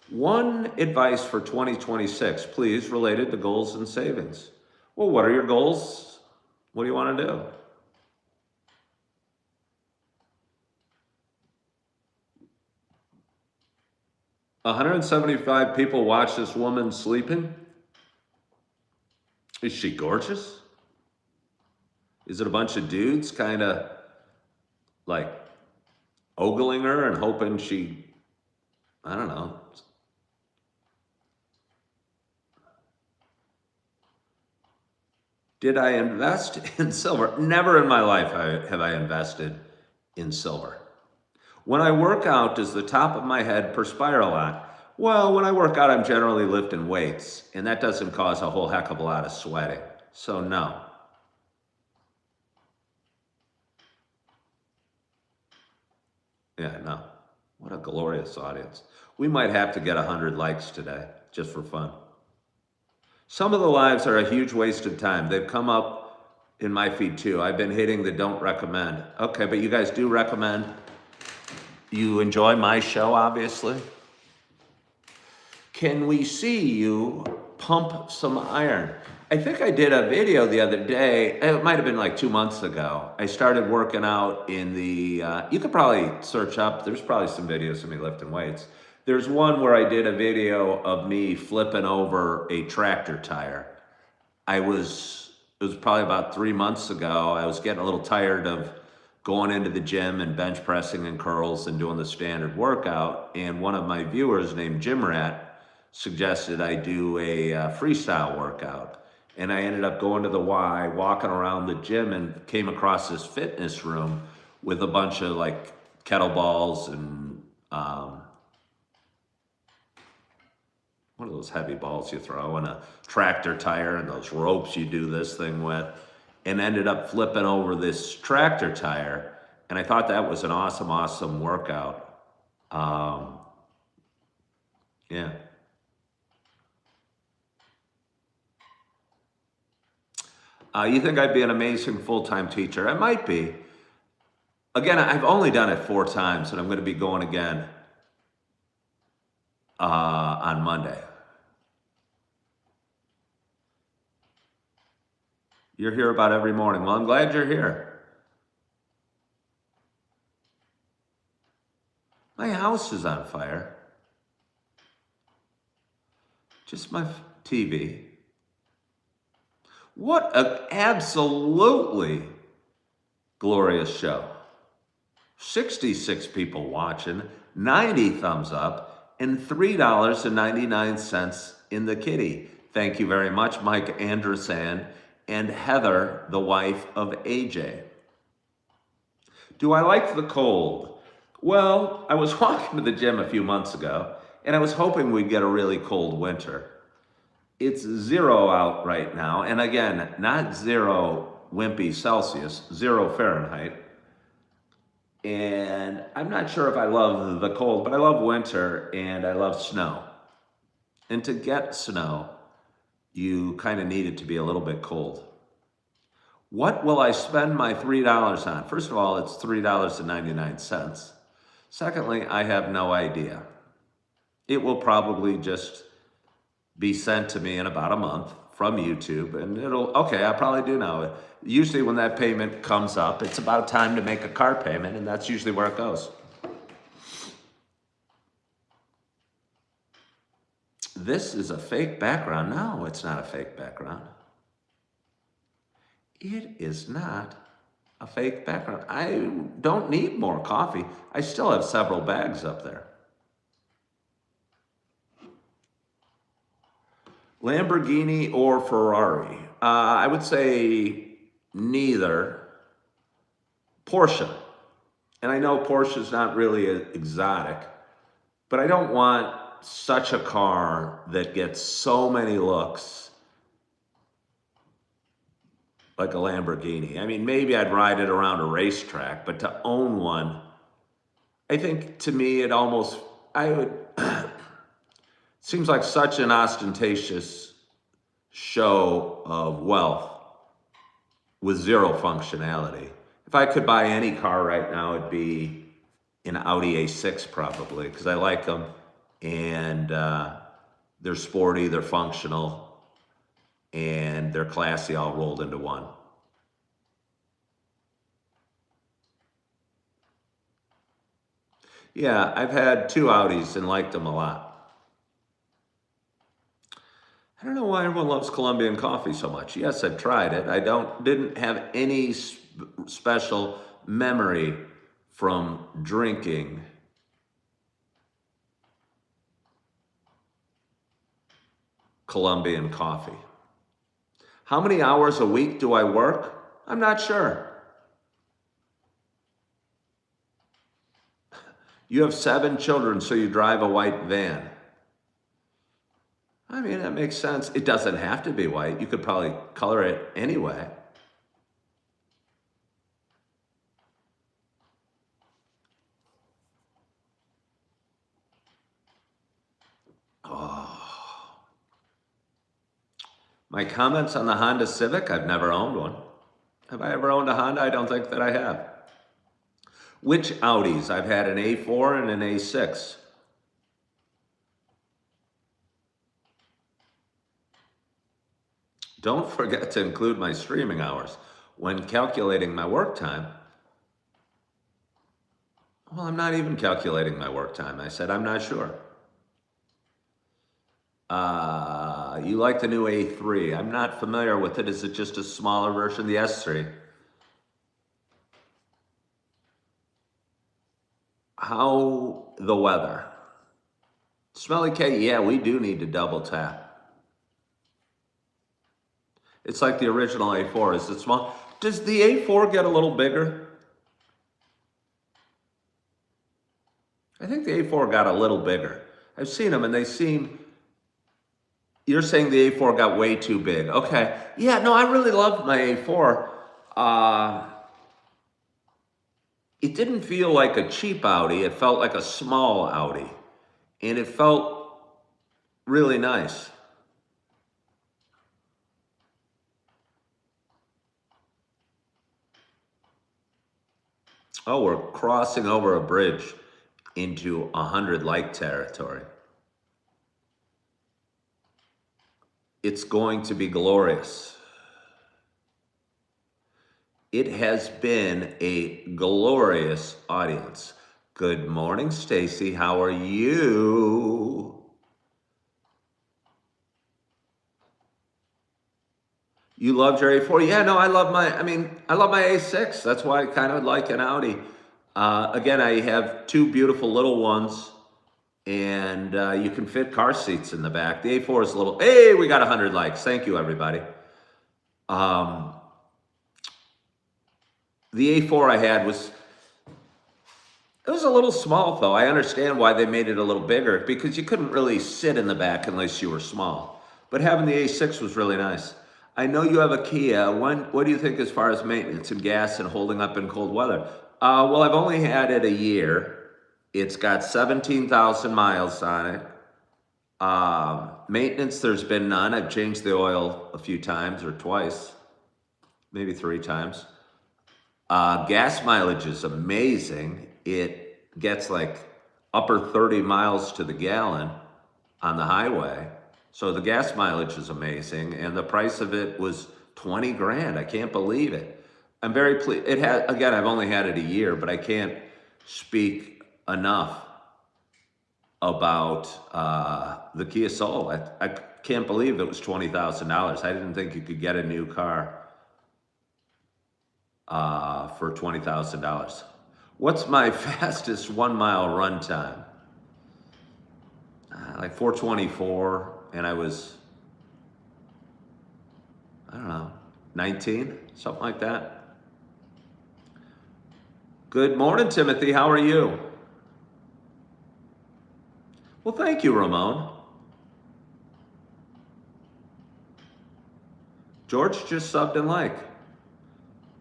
One advice for 2026, please, related to goals and savings. Well, what are your goals? What do you want to do? 175 people watch this woman sleeping. Is she gorgeous? Is it a bunch of dudes kind of like ogling her and hoping she, I don't know. Did I invest in silver? Never in my life have I invested in silver. When I work out, does the top of my head perspire a lot? Well, when I work out, I'm generally lifting weights, and that doesn't cause a whole heck of a lot of sweating. So no. Yeah, no. What a glorious audience. We might have to get 100 likes today, just for fun. Some of the lives are a huge waste of time. They've come up in my feed too. I've been hitting the don't recommend. Okay, but you guys do recommend. You enjoy my show, obviously. Can we see you pump some iron? I think I did a video the other day. It might have been like 2 months ago. I started working out in the, you could probably search up, there's probably some videos of me lifting weights. There's one where I did a video of me flipping over a tractor tire. It was probably about 3 months ago. I was getting a little tired of going into the gym and bench pressing and curls and doing the standard workout. And one of my viewers named Jim Rat suggested I do a freestyle workout. And I ended up going to the Y, walking around the gym, and came across this fitness room with a bunch of like kettlebells and one of those heavy balls you throw, and a tractor tire and those ropes you do this thing with, and ended up flipping over this tractor tire. And I thought that was an awesome workout. Yeah. You think I'd be an amazing full-time teacher? I might be. Again, I've only done it 4 times, and I'm going to be going again on Monday. You're here about every morning. Well, I'm glad you're here. My house is on fire. Just my TV. What an absolutely glorious show. 66 people watching, 90 thumbs up, and $3.99 in the kitty. Thank you very much, Mike Anderson and Heather, the wife of AJ. Do I like the cold? Well, I was walking to the gym a few months ago, and I was hoping we'd get a really cold winter. It's 0 out right now, and again, not 0 wimpy Celsius, 0 Fahrenheit. And I'm not sure if I love the cold, but I love winter and I love snow. And to get snow, you kind of need it to be a little bit cold. What will I spend my $3 on? First of all, it's $3.99. Secondly, I have no idea. It will probably just be sent to me in about a month from YouTube, and okay, I probably do know. Usually when that payment comes up, it's about time to make a car payment, and that's usually where it goes. This is a fake background. No, it's not a fake background. It is not a fake background. I don't need more coffee. I still have several bags up there. Lamborghini or Ferrari? I would say neither. Porsche. And I know Porsche is not really exotic, but I don't want such a car that gets so many looks like a Lamborghini. I mean, maybe I'd ride it around a racetrack, but to own one, I think to me it almost, seems like such an ostentatious show of wealth with 0 functionality. If I could buy any car right now, it'd be an Audi A6 probably, because I like them, and they're sporty, they're functional, and they're classy all rolled into one. Yeah, I've had 2 Audis and liked them a lot. I don't know why everyone loves Colombian coffee so much. Yes, I've tried it. I didn't have any special memory from drinking Colombian coffee. How many hours a week do I work? I'm not sure. You have 7 children, so you drive a white van. I mean, that makes sense. It doesn't have to be white. You could probably color it anyway. Oh. My comments on the Honda Civic, I've never owned one. Have I ever owned a Honda? I don't think that I have. Which Audis? I've had an A4 and an A6. Don't forget to include my streaming hours. When calculating my work time, well, I'm not even calculating my work time. I said I'm not sure. You like the new A3. I'm not familiar with it. Is it just a smaller version of the S3? How the weather? Smelly K, yeah, we do need to double tap. It's like the original A4. Is it small? Does the A4 get a little bigger? I think the A4 got a little bigger. I've seen them and they seem, you're saying the A4 got way too big. Okay. Yeah, no, I really loved my A4. It didn't feel like a cheap Audi. It felt like a small Audi. And it felt really nice. Oh, we're crossing over a bridge into 100 like territory. It's going to be glorious. It has been a glorious audience. Good morning, Stacy. How are you? You loved your A4? Yeah, no, I love my A6. That's why I kind of like an Audi. Again, I have 2 beautiful little ones, and you can fit car seats in the back. The A4 is a little, hey, we got 100 likes. Thank you, everybody. The A4 I had it was a little small, though. I understand why they made it a little bigger, because you couldn't really sit in the back unless you were small. But having the A6 was really nice. I know you have a Kia. What do you think as far as maintenance and gas and holding up in cold weather? Well, I've only had it a year. It's got 17,000 miles on it. Maintenance, there's been none. I've changed the oil a few times or twice, maybe 3 times. Gas mileage is amazing. It gets like upper 30 miles to the gallon on the highway. So the gas mileage is amazing, and the price of it was 20 grand. I can't believe it. I'm very pleased. Again, I've only had it a year, but I can't speak enough about the Kia Soul. I can't believe it was $20,000. I didn't think you could get a new car for $20,000. What's my fastest 1 mile run time? Like 4:24. And I was, I don't know, 19, something like that. Good morning, Timothy. How are you? Well, thank you, Ramon. George just subbed and like.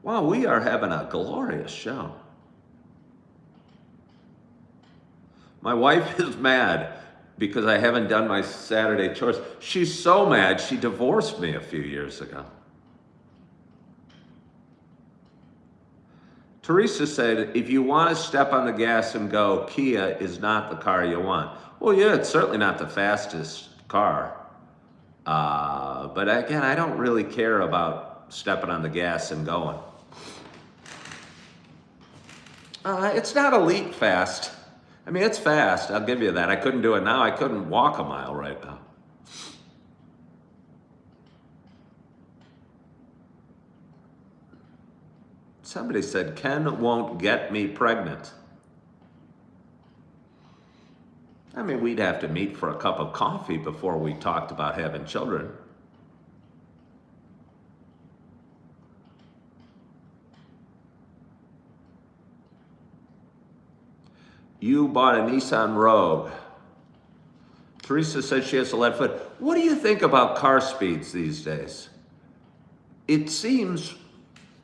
Wow, we are having a glorious show. My wife is mad because I haven't done my Saturday chores. She's so mad, she divorced me a few years ago. Teresa said, if you want to step on the gas and go, Kia is not the car you want. Well, yeah, it's certainly not the fastest car. But again, I don't really care about stepping on the gas and going. It's not elite fast. I mean, it's fast, I'll give you that. I couldn't do it now. I couldn't walk a mile right now. Somebody said, Ken won't get me pregnant. I mean, we'd have to meet for a cup of coffee before we talked about having children. You bought a Nissan Rogue. Teresa says she has a lead foot. What do you think about car speeds these days? It seems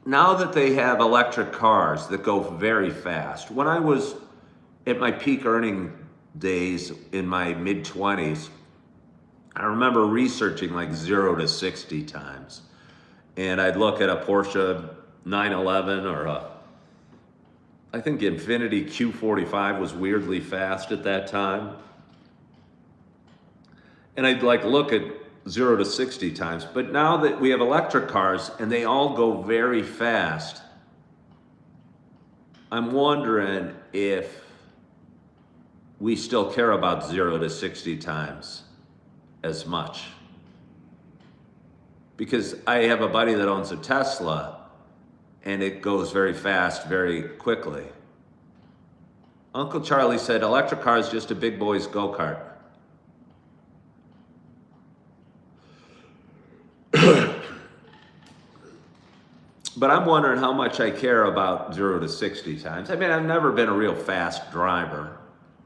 now that they have electric cars that go very fast. When I was at my peak earning days in my mid-20s, I remember researching like 0 to 60 times. And I'd look at a Porsche 911 or I think Infiniti Q45 was weirdly fast at that time. And I'd like look at 0 to 60 times. But now that we have electric cars and they all go very fast, I'm wondering if we still care about 0 to 60 times as much. Because I have a buddy that owns a Tesla and it goes very fast, very quickly. Uncle Charlie said, electric car is just a big boy's go-kart. But I'm wondering how much I care about 0 to 60 times. I mean, I've never been a real fast driver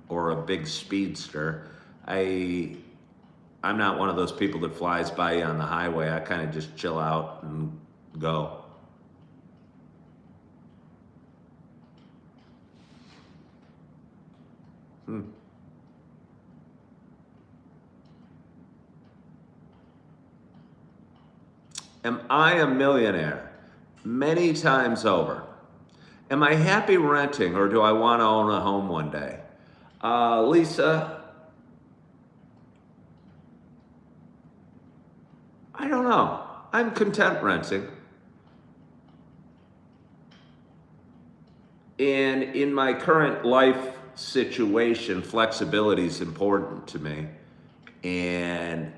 or a big speedster. I'm not one of those people that flies by you on the highway. I kind of just chill out and go. Am I a millionaire? Many times over. Am I happy renting or do I want to own a home one day? Lisa, I don't know. I'm content renting. And in my current life situation, flexibility is important to me. And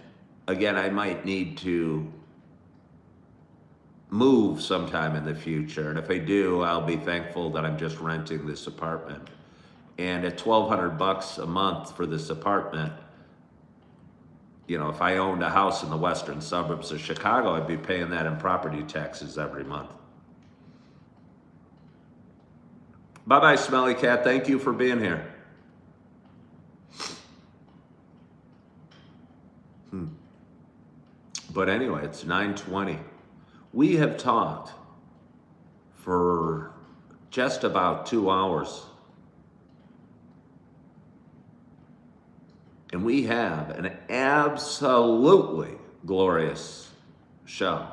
again, I might need to move sometime in the future. And if I do, I'll be thankful that I'm just renting this apartment. And at $1,200 a month for this apartment, you know, if I owned a house in the western suburbs of Chicago, I'd be paying that in property taxes every month. Bye-bye, Smelly Cat. Thank you for being here. But anyway, it's 9:20. We have talked for just about 2 hours. And we have an absolutely glorious show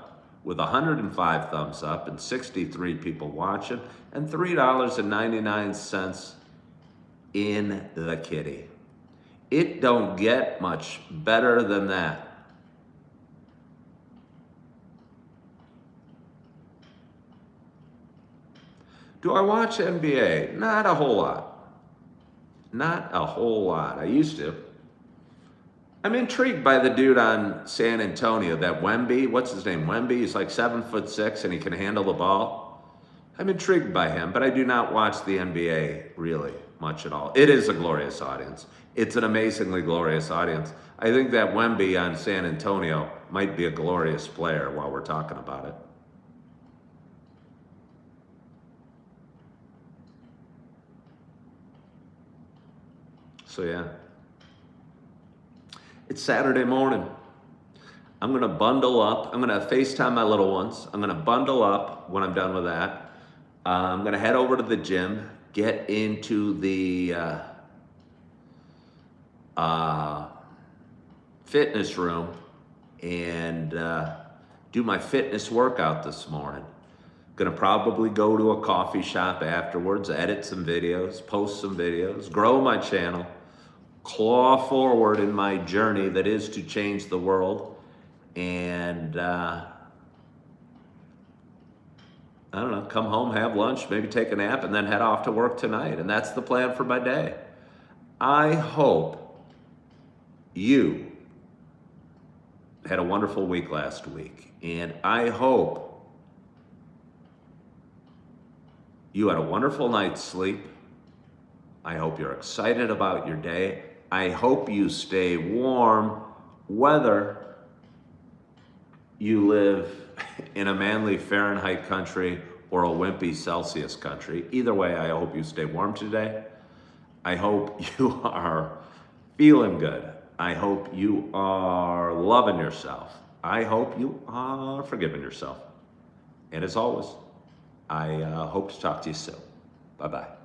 with 105 thumbs up and 63 people watching and $3.99 in the kitty. It don't get much better than that. Do I watch NBA? Not a whole lot. Not a whole lot. I used to. I'm intrigued by the dude on San Antonio, that Wemby. What's his name? Wemby. He's like 7'6" and he can handle the ball. I'm intrigued by him, but I do not watch the NBA really much at all. It is a glorious audience. It's an amazingly glorious audience. I think that Wemby on San Antonio might be a glorious player while we're talking about it. So yeah. It's Saturday morning. I'm going to bundle up. I'm going to FaceTime my little ones. I'm going to bundle up when I'm done with that. I'm going to head over to the gym, get into the fitness room, and do my fitness workout this morning. Going to probably go to a coffee shop afterwards, edit some videos, post some videos, grow my channel, claw forward in my journey that is to change the world, and I don't know, come home, have lunch, maybe take a nap, and then head off to work tonight. And that's the plan for my day. I hope you had a wonderful week last week, and I hope you had a wonderful night's sleep. I hope you're excited about your day. I hope you stay warm, whether you live in a manly Fahrenheit country or a wimpy Celsius country. Either way, I hope you stay warm today. I hope you are feeling good. I hope you are loving yourself. I hope you are forgiving yourself. And as always, I hope to talk to you soon. Bye-bye.